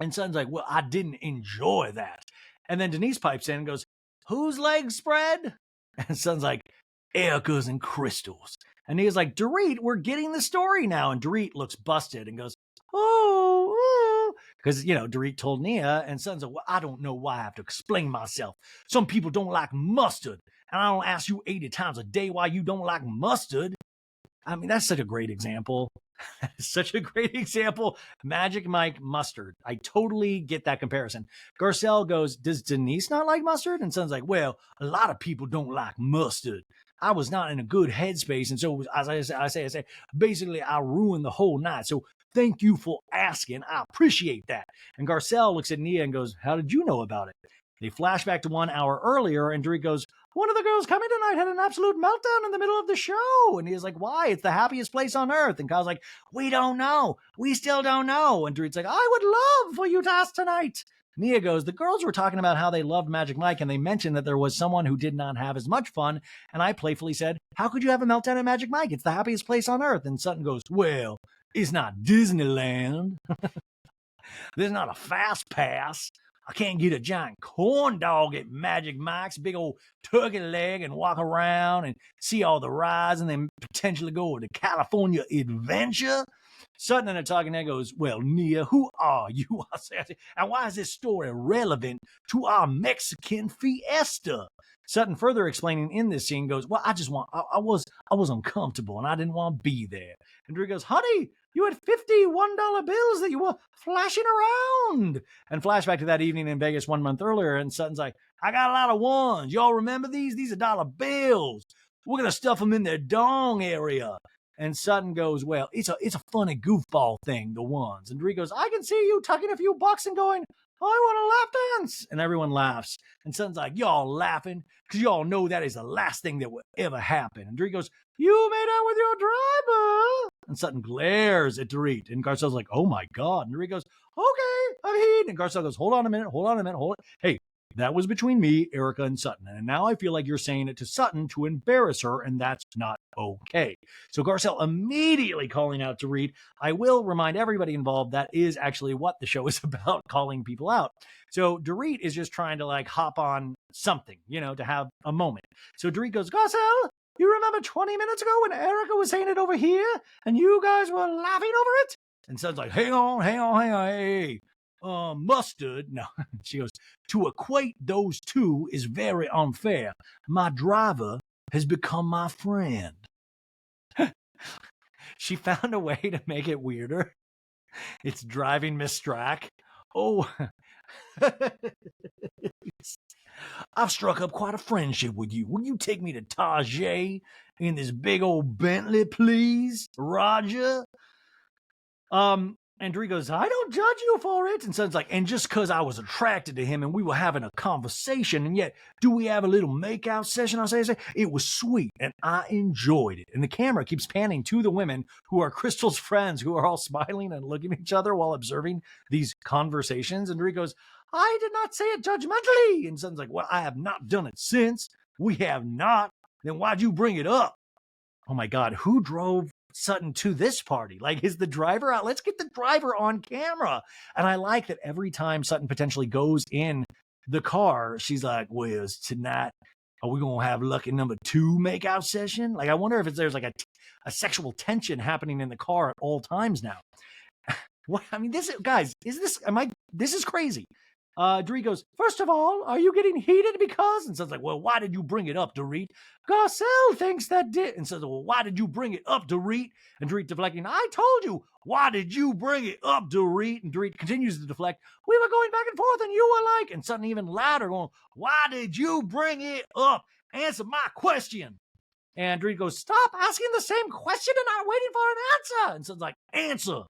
And Sutton's like, well, I didn't enjoy that. And then Denise pipes in and goes, whose legs spread? And Sutton's like, Erica's and Crystal's. And he was like, Dorit, we're getting the story now. And Dorit looks busted and goes, oh. Because, Dorit told Nia, and Sutton's like, well, I don't know why I have to explain myself. Some people don't like mustard. And I don't ask you 80 times a day why you don't like mustard. I mean, that's such a great example. Such a great example. Magic Mike mustard. I totally get that comparison. Garcelle goes, does Denise not like mustard? And Sutton's like, well, a lot of people don't like mustard. I was not in a good headspace. And so, as I say, basically, I ruined the whole night. So thank you for asking. I appreciate that. And Garcelle looks at Nia and goes, how did you know about it? They flash back to 1 hour earlier, and Dorit goes, one of the girls coming tonight had an absolute meltdown in the middle of the show. And he's like, why? It's the happiest place on earth. And Kyle's like, we don't know. We still don't know. And Dorit's like, I would love for you to ask tonight. Nia goes, the girls were talking about how they loved Magic Mike, and they mentioned that there was someone who did not have as much fun. And I playfully said, how could you have a meltdown at Magic Mike? It's the happiest place on earth. And Sutton goes, well, it's not Disneyland. There's not a fast pass. I can't get a giant corn dog at Magic Mike's, big old turkey leg, and walk around and see all the rides and then potentially go to California Adventure. Sutton in a talking head goes, well, Nia, who are you? I say, and why is this story relevant to our Mexican fiesta? Sutton further explaining in this scene goes, well, I was uncomfortable and I didn't want to be there. And Drew goes, honey, you had $51 bills that you were flashing around. And flashback to that evening in Vegas 1 month earlier. And Sutton's like, I got a lot of ones. Y'all remember these? These are dollar bills. We're going to stuff them in their dong area. And Sutton goes, well, it's a funny goofball thing, the ones. And Drew goes, I can see you tucking a few bucks and going, I want a lap dance. And everyone laughs. And Sutton's like, y'all laughing because y'all know that is the last thing that will ever happen. And Dorit goes, you made out with your driver. And Sutton glares at Dorit. And Garcelle's like, oh my God. And Dorit goes, okay, I'm heat. And Garcelle goes, hold on a minute. Hey, That was between me, Erica, and Sutton. And now I feel like you're saying it to Sutton to embarrass her, and that's not okay. So Garcelle immediately calling out to Reed. I will remind everybody involved that is actually what the show is about, calling people out. So Dorit is just trying to like hop on something, to have a moment. So Dorit goes, Garcelle, you remember 20 minutes ago when Erica was saying it over here and you guys were laughing over it? And Sutton's like, hang on, hey. Mustard. No, she goes, to equate those two is very unfair. My driver has become my friend. She found a way to make it weirder. It's driving Miss Strack. Oh, I've struck up quite a friendship with you. Will you take me to Tajay in this big old Bentley, please, Roger? And Dorit goes, I don't judge you for it. And Sutton's like, and just because I was attracted to him and we were having a conversation, and yet, do we have a little makeout session? I say, it was sweet and I enjoyed it. And the camera keeps panning to the women who are Crystal's friends, who are all smiling and looking at each other while observing these conversations. And Dorit goes, I did not say it judgmentally. And Sutton's like, well, I have not done it since. We have not. Then why'd you bring it up? Oh my God, who drove Sutton to this party? Like, is the driver out? Let's get the driver on camera. And I like that every time Sutton potentially goes in the car, she's like, well, tonight, are we going to have lucky number 2 makeout session? Like, I wonder if there's like a sexual tension happening in the car at all times now. What? I mean, this is crazy. Dorit goes, first of all, are you getting heated because? And Sutton's like, well, why did you bring it up, Dorit? Garcelle thinks that did. And says, well, why did you bring it up, Dorit? And Dorit deflecting, I told you, why did you bring it up, Dorit? And Dorit continues to deflect, we were going back and forth and you were like, and Sutton even louder going, why did you bring it up? Answer my question. And Dorit goes, stop asking the same question and not waiting for an answer. And Sutton's like, answer.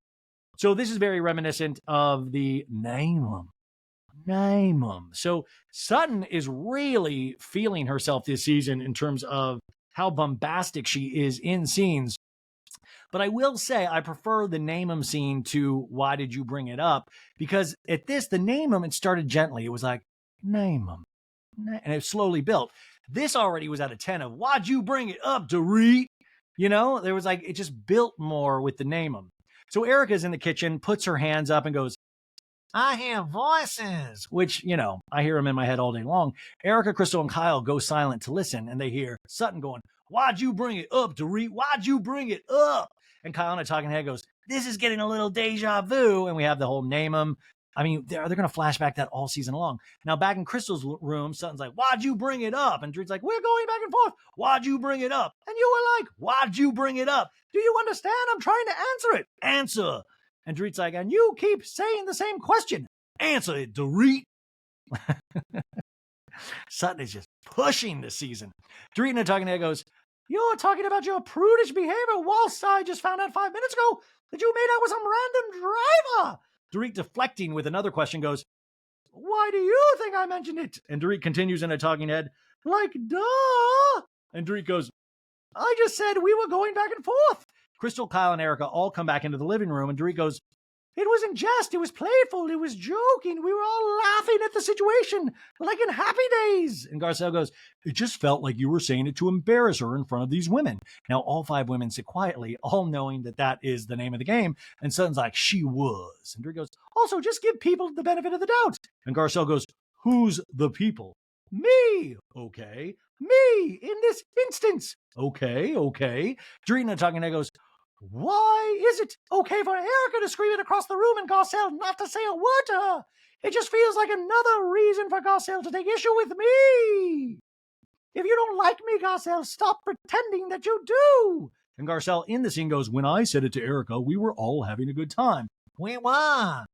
So this is very reminiscent of the name 'em. So Sutton is really feeling herself this season in terms of how bombastic she is in scenes. But I will say I prefer the name 'em scene to why did you bring it up? Because at this, the name 'em, it started gently. It was like, name 'em. And it slowly built. This already was at a 10 of why'd you bring it up, Dorit? There was like, it just built more with the name 'em. So Erica's in the kitchen, puts her hands up and goes, I hear voices, which, I hear them in my head all day long. Erica, Crystal, and Kyle go silent to listen, and they hear Sutton going, why'd you bring it up, Dorit? Why'd you bring it up? And Kyle in a talking head goes, this is getting a little deja vu, and we have the whole name 'em. I mean, they're going to flash back that all season long. Now, back in Crystal's room, Sutton's like, why'd you bring it up? And Dorit's like, we're going back and forth. Why'd you bring it up? And you were like, why'd you bring it up? Do you understand? I'm trying to answer it. Answer. And Dorit's like, and you keep saying the same question. Answer it, Dorit. Sutton is just pushing this season. Dorit in a talking head goes, you're talking about your prudish behavior whilst I just found out 5 minutes ago that you made out with some random driver. Dorit deflecting with another question goes, why do you think I mentioned it? And Dorit continues in a talking head, like, duh. And Dorit goes, I just said we were going back and forth. Crystal, Kyle, and Erica all come back into the living room, and Dorit goes, it was in jest, it was playful, it was joking, we were all laughing at the situation, like in Happy Days. And Garcelle goes, it just felt like you were saying it to embarrass her in front of these women. Now, all 5 women sit quietly, all knowing that that is the name of the game, and Sutton's like, she was. And Dorit goes, also, just give people the benefit of the doubt. And Garcelle goes, who's the people? Me. Okay. Me, in this instance. Okay. Dorit in a talking head goes, why is it okay for Erica to scream it across the room and Garcelle not to say a word to her? It just feels like another reason for Garcelle to take issue with me. If you don't like me, Garcelle, stop pretending that you do. And Garcelle in the scene goes, when I said it to Erica, we were all having a good time. We were.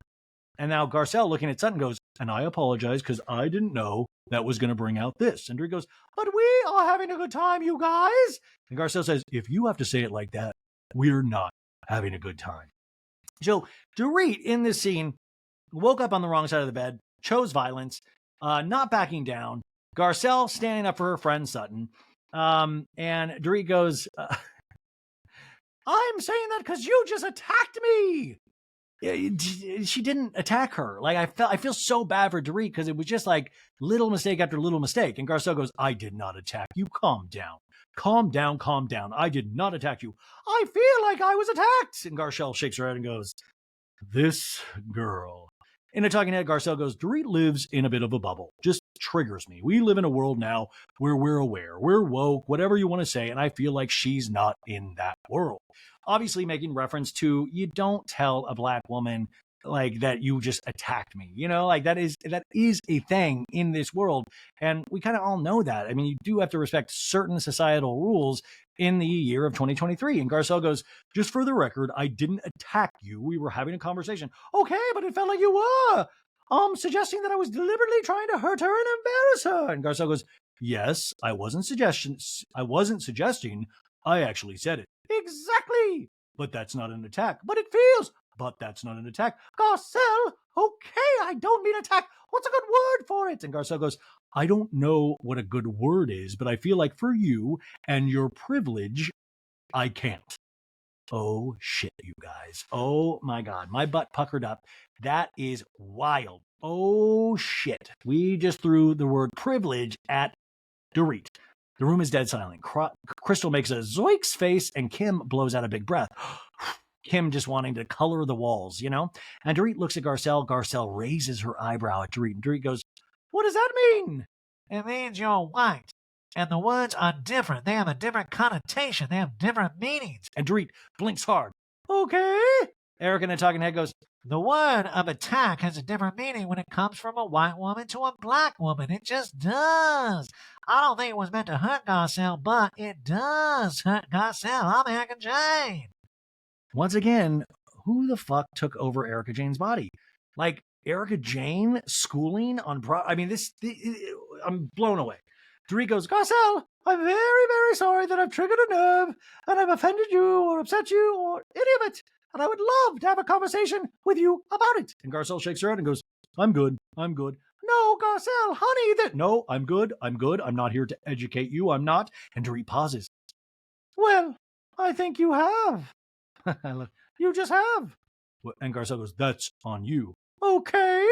And now Garcelle looking at Sutton goes, and I apologize because I didn't know that was going to bring out this. And Dorit goes, but we are having a good time, you guys. And Garcelle says, if you have to say it like that, we're not having a good time. So Dorit in this scene woke up on the wrong side of the bed, chose violence, not backing down. Garcelle standing up for her friend Sutton. And Dorit goes, I'm saying that because you just attacked me. she didn't attack her. Like I feel so bad for Dorit because it was just like little mistake after little mistake. And Garcelle goes, I did not attack you. Calm down. Calm down, calm down. I did not attack you. I feel like I was attacked. And Garcelle shakes her head and goes, this girl. In a talking head, Garcelle goes, Dorit lives in a bit of a bubble. Just triggers me. We live in a world now where we're aware, we're woke, whatever you want to say, and I feel like she's not in that world. Obviously making reference to you don't tell a black woman like that you just attacked me. You know, like that is a thing in this world. And we kind of all know that. I mean, you do have to respect certain societal rules in the year of 2023. And Garcelle goes, just for the record, I didn't attack you. We were having a conversation. Okay, but it felt like you were. Suggesting that I was deliberately trying to hurt her and embarrass her. And Garcelle goes, yes, I wasn't suggesting. I actually said it. Exactly. But that's not an attack. But it feels. But that's not an attack. Garcelle, okay, I don't mean attack. What's a good word for it? And Garcelle goes, I don't know what a good word is, but I feel like for you and your privilege, I can't. Oh, shit, you guys. Oh, my God. My butt puckered up. That is wild. Oh, shit. We just threw the word privilege at Dorit. The room is dead silent. Crystal makes a zoinks face, and Kim blows out a big breath. Kim just wanting to color the walls, you know? And Dorit looks at Garcelle. Garcelle raises her eyebrow at Dorit. And Dorit goes, what does that mean? It means you're white. And the words are different. They have a different connotation. They have different meanings. And Dorit blinks hard. Okay. Eric in the talking head goes, the word of attack has a different meaning when it comes from a white woman to a black woman. It just does. I don't think it was meant to hurt Garcelle, but it does hurt Garcelle. I'm Erica Jane. Once again, who the fuck took over Erica Jane's body? Like, Erica Jane schooling on I'm blown away. Dorit goes, Garcelle, I'm very, very sorry that I've triggered a nerve and I've offended you or upset you or any of it. And I would love to have a conversation with you about it. And Garcelle shakes her head and goes, I'm good. No, Garcelle, honey, no, I'm good. I'm not here to educate you. I'm not. And Dorit pauses. Well, I think you have. You just have. And Garcelle goes, that's on you. Okay.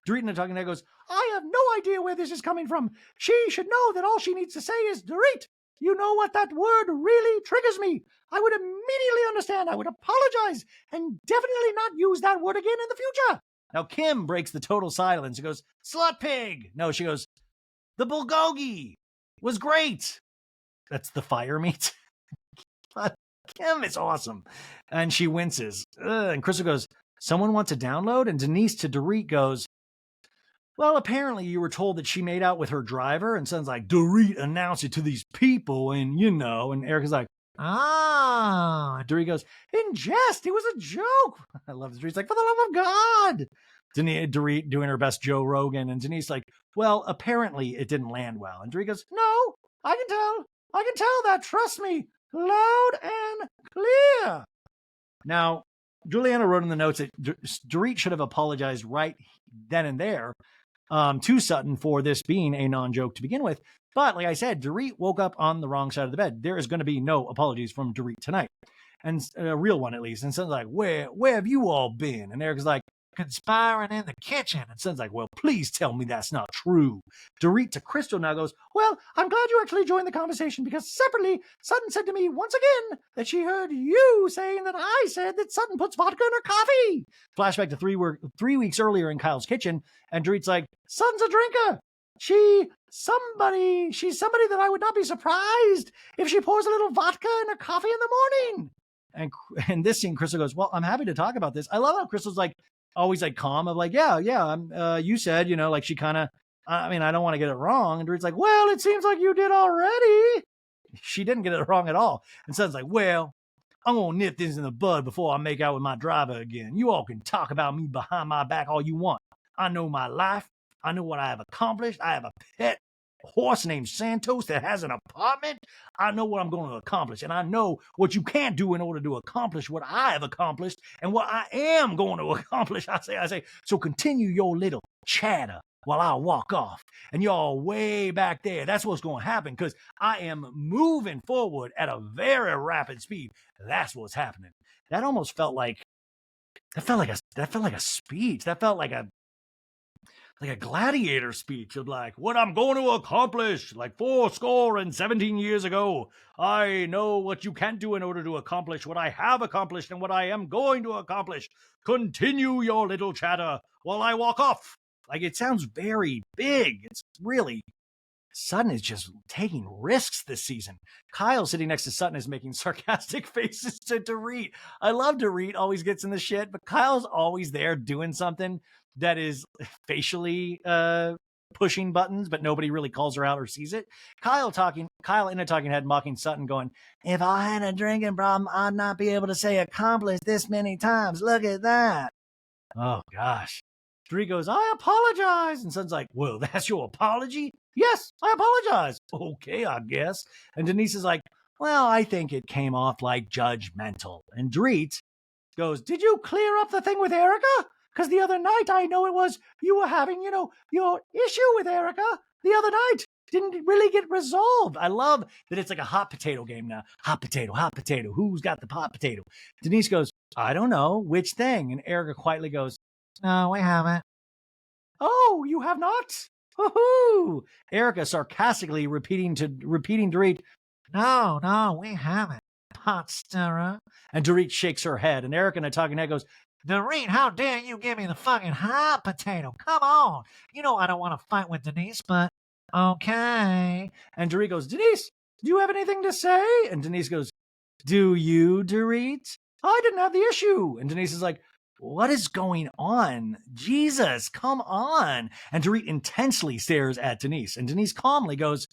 Dorit in the talking head goes, I have no idea where this is coming from. She should know that all she needs to say is Dorit. You know what? That word really triggers me. I would immediately understand. I would apologize and definitely not use that word again in the future. Now Kim breaks the total silence and goes, slut pig. No, she goes, the bulgogi was great. That's the fire meat. Kim is awesome. And she winces. And Crystal goes, someone wants to download? And Denise to Dorit goes, well, apparently you were told that she made out with her driver. And Son's like, Dorit announced it to these people. And you know, and Erica's like, oh. And Dorit goes, in jest, it was a joke. I love this. Dorit's like, for the love of God. Dorit doing her best Joe Rogan. And Denise like, well, apparently it didn't land well. And Dorit goes, no, I can tell that. Trust me. Loud and clear. Now, Juliana wrote in the notes that Dorit should have apologized right then and there to Sutton for this being a non-joke to begin with. But like I said, Dorit woke up on the wrong side of the bed. There is going to be no apologies from Dorit tonight. And a real one, at least. And Sutton's like, where have you all been? And Eric's like, conspiring in the kitchen. And Son's like, well, please tell me that's not true. Dorit to Crystal now goes, well, I'm glad you actually joined the conversation because separately, Sutton said to me once again that she heard you saying that I said that Sutton puts vodka in her coffee. Flashback to 3 weeks earlier in Kyle's kitchen, and Dorit's like, Sutton's a drinker. She's somebody that I would not be surprised if she pours a little vodka in her coffee in the morning. And this scene, Crystal goes, well, I'm happy to talk about this. I love how Crystal's like, always like calm of like, yeah, you said, you know, like she kind of, I don't want to get it wrong. And Dorit's like, well, it seems like you did already. She didn't get it wrong at all. And Son's like, well, I'm going to nip this in the bud before I make out with my driver again. You all can talk about me behind my back all you want. I know my life. I know what I have accomplished. I have a pet horse named Santos that has an apartment. I know what I'm going to accomplish, and I know what you can't do in order to accomplish what I have accomplished and what I am going to accomplish. I say, so continue your little chatter while I walk off, and y'all way back there. That's what's going to happen because I am moving forward at a very rapid speed. That's what's happening. That almost felt like That felt like a speech. That felt like a gladiator speech of like what I'm going to accomplish. Like 17 years ago, I know what you can't do in order to accomplish what I have accomplished and what I am going to accomplish. Continue your little chatter while I walk off. Like, it sounds very big. It's really, Sutton is just taking risks this season. Kyle sitting next to Sutton is making sarcastic faces to Dorit. I love Dorit, always gets in the shit, but Kyle's always there doing something that is facially pushing buttons, but nobody really calls her out or sees it. Kyle in a talking head mocking Sutton, going, if I had a drinking problem, I'd not be able to say accomplished this many times. Look at that. Oh, gosh. Dorit goes, I apologize. And Sutton's like, well, that's your apology? Yes, I apologize. Okay, I guess. And Denise is like, well, I think it came off like judgmental. And Dorit goes, did you clear up the thing with Erica? Because the other night I know it was you were having, your issue with Erica the other night. Didn't really get resolved. I love that it's like a hot potato game now. Hot potato, hot potato. Who's got the hot potato? Denise goes, I don't know. Which thing? And Erica quietly goes, No, we haven't. Oh, you have not? Woohoo! Erica sarcastically repeating Dorit, No, we haven't. Pot stirrer. And Dorit shakes her head, and Erica in a talking head goes, Dorit, how dare you give me the fucking hot potato? Come on. You know I don't want to fight with Denise, but okay. And Dorit goes, Denise, do you have anything to say? And Denise goes, do you, Dorit? I didn't have the issue. And Denise is like, what is going on? Jesus, come on. And Dorit intensely stares at Denise. And Denise calmly goes,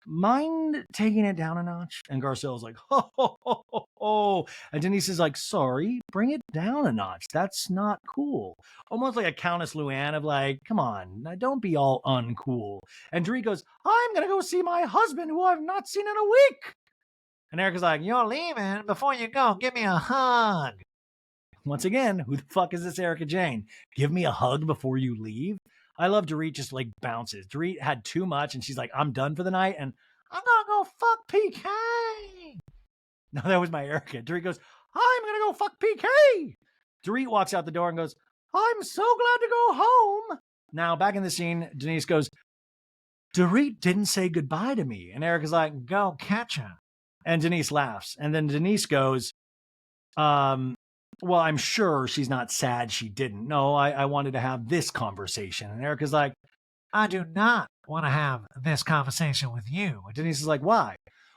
mind taking it down a notch? And Garcelle's like, ho, ho, ho, ho, ho. And Denise is like, sorry, bring it down a notch. That's not cool. Almost like a Countess Luann of like, come on, don't be all uncool. And Dorit goes, I'm going to go see my husband who I've not seen in a week. And Erica's like, you're leaving. Before you go, give me a hug. Once again, who the fuck is this Erica Jane? Give me a hug before you leave? I love Dorit just like bounces. Dorit had too much and she's like, I'm done for the night and I'm gonna go fuck PK. No, that was my Erica. Dorit goes, I'm gonna go fuck PK. Dorit walks out the door and goes, I'm so glad to go home. Now, back in the scene, Denise goes, Dorit didn't say goodbye to me. And Erica's like, go catch her. And Denise laughs. And then Denise goes, well, I'm sure she's not sad she didn't. No, I wanted to have this conversation. And Erica's like, I do not want to have this conversation with you. And Denise is like, why?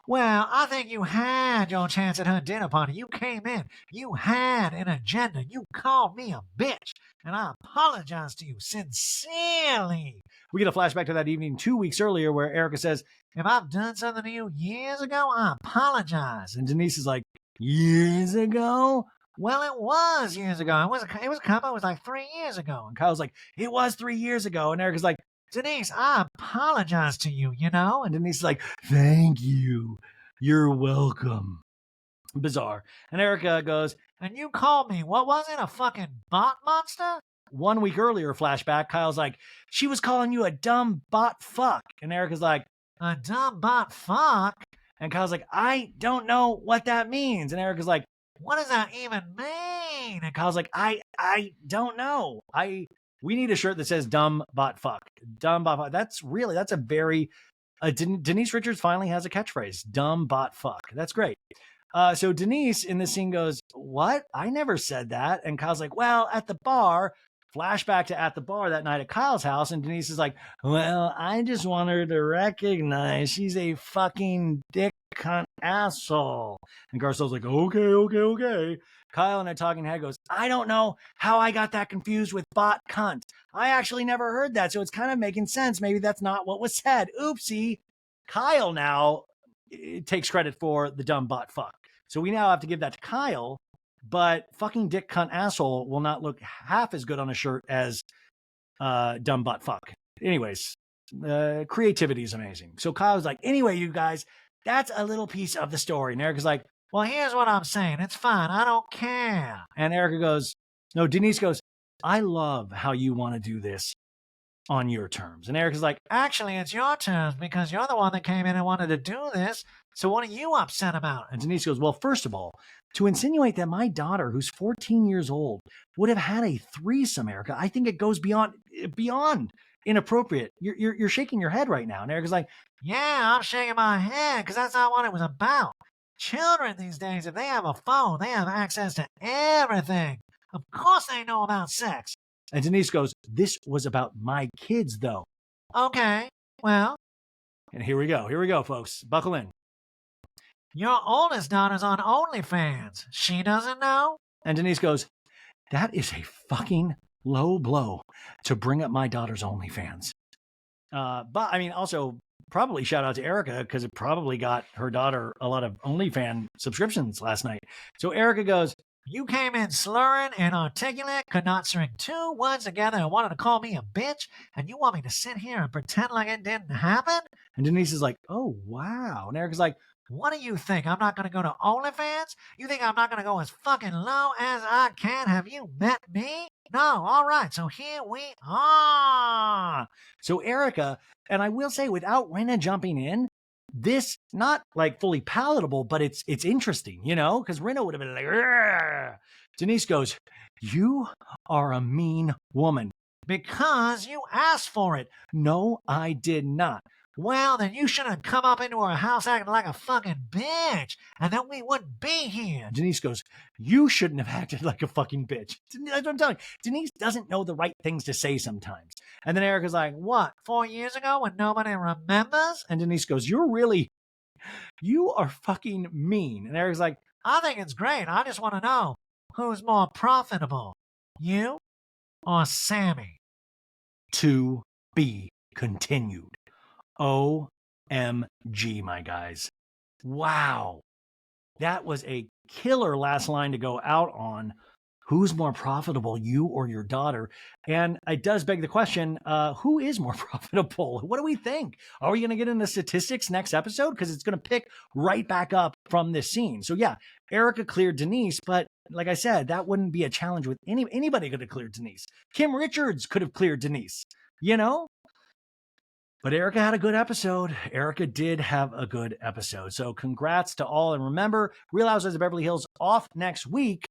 Well, I think you had your chance at her dinner party. You came in. You had an agenda. You called me a bitch. And I apologize to you sincerely. We get a flashback to that evening 2 weeks earlier where Erica says, if I've done something to you years ago, I apologize. And Denise is like, years ago? Well, it was years ago. It was like 3 years ago. And Kyle's like, it was 3 years ago. And Erica's like, Denise, I apologize to you, you know? And Denise is like, thank you. You're welcome. Bizarre. And Erica goes, and you called me, what was it, a fucking bot monster? 1 week earlier, flashback, Kyle's like, she was calling you a dumb bot fuck. And Erica's like, a dumb bot fuck? And Kyle's like, I don't know what that means. And Erica's like, what does that even mean? And Kyle's like, I don't know. We need a shirt that says dumb bot fuck. Dumb bot fuck. That's a very, Denise Richards finally has a catchphrase. Dumb bot fuck. That's great. So Denise in this scene goes, what? I never said that. And Kyle's like, well, at the bar, flashback to at the bar that night at Kyle's house. And Denise is like, well, I just want her to recognize she's a fucking dick cunt asshole. And Garcelle's like, okay. Kyle in a talking head goes, I don't know how I got that confused with bot cunt. I actually never heard that, so it's kind of making sense. Maybe that's not what was said. Oopsie. Kyle now takes credit for the dumb bot fuck. So we now have to give that to Kyle, but fucking dick cunt asshole will not look half as good on a shirt as dumb bot fuck. Anyways, creativity is amazing. So Kyle's like, anyway, you guys, that's a little piece of the story. And Erica's like, well, here's what I'm saying. It's fine. I don't care. And Denise goes, I love how you want to do this. on your terms. And Erica's like, Actually, it's your terms because you're the one that came in and wanted to do this. So what are you upset about? and Denise goes, well, first of all, to insinuate that my daughter, who's 14 years old, would have had a threesome, Erica, I think it goes beyond inappropriate. You're shaking your head right now. And Erica's like, Yeah, I'm shaking my head because that's not what it was about. Children these days, if they have a phone, they have access to everything. Of course they know about sex. and Denise goes, this was about my kids, though. Okay, well, And here we go, folks. Buckle in. your oldest daughter's on OnlyFans. She doesn't know? And Denise goes, that is a fucking low blow to bring up my daughter's OnlyFans. But I mean, also probably shout out to Erica because it probably got her daughter a lot of OnlyFans subscriptions last night. So Erica goes, You came in slurring and articulate, could not string two words together and wanted to call me a bitch, and you want me to sit here and pretend like it didn't happen? and Denise is like, oh, wow. And Erica's like, What do you think? I'm not going to go to OnlyFans? You think I'm not going to go as fucking low as I can? Have you met me? No, all right, so here we are. so Erica, and I will say without Rena jumping in, this not like fully palatable, but it's interesting, you know, because Rena would have been like, "Argh." Denise goes, you are a mean woman. Because you asked for it. No, I did not. Well, then you shouldn't have come up into our house acting like a fucking bitch, and then we wouldn't be here. Denise goes, you shouldn't have acted like a fucking bitch. That's what I'm telling you. Denise doesn't know the right things to say sometimes. And then Erica's like, What, 4 years ago when nobody remembers? and Denise goes, you are fucking mean. And Erica's like, I think it's great. I just want to know who's more profitable, you or Sammy? to be continued. OMG, my guys. Wow. That was a killer last line to go out on. Who's more profitable, you or your daughter? And it does beg the question, who is more profitable? What do we think? Are we going to get into statistics next episode? Because it's going to pick right back up from this scene. So yeah, Erica cleared Denise, but like I said, that wouldn't be a challenge with anybody could have cleared Denise. Kim Richards could have cleared Denise, you know? But Erica had a good episode. Erica did have a good episode. So congrats to all. And remember, Real Housewives of Beverly Hills off next week,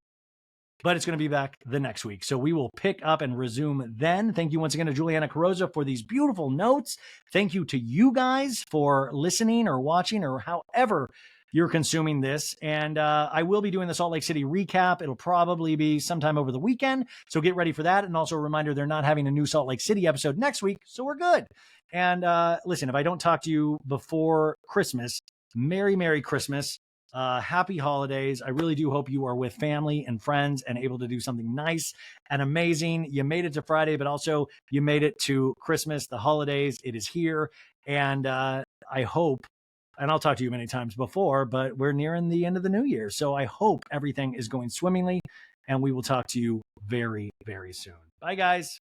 but it's going to be back the next week. So we will pick up and resume then. Thank you once again to Juliana Carrozza for these beautiful notes. Thank you to you guys for listening or watching or however you're consuming this. And I will be doing the Salt Lake City recap. It'll probably be sometime over the weekend. So get ready for that. And also a reminder, they're not having a new Salt Lake City episode next week. So we're good. And listen, if I don't talk to you before Christmas, Merry Christmas. Happy holidays. I really do hope you are with family and friends and able to do something nice and amazing. You made it to Friday, but also you made it to Christmas, the holidays. It is here. And I hope, and I'll talk to you many times before, but we're nearing the end of the new year. So I hope everything is going swimmingly and we will talk to you very, very soon. Bye, guys.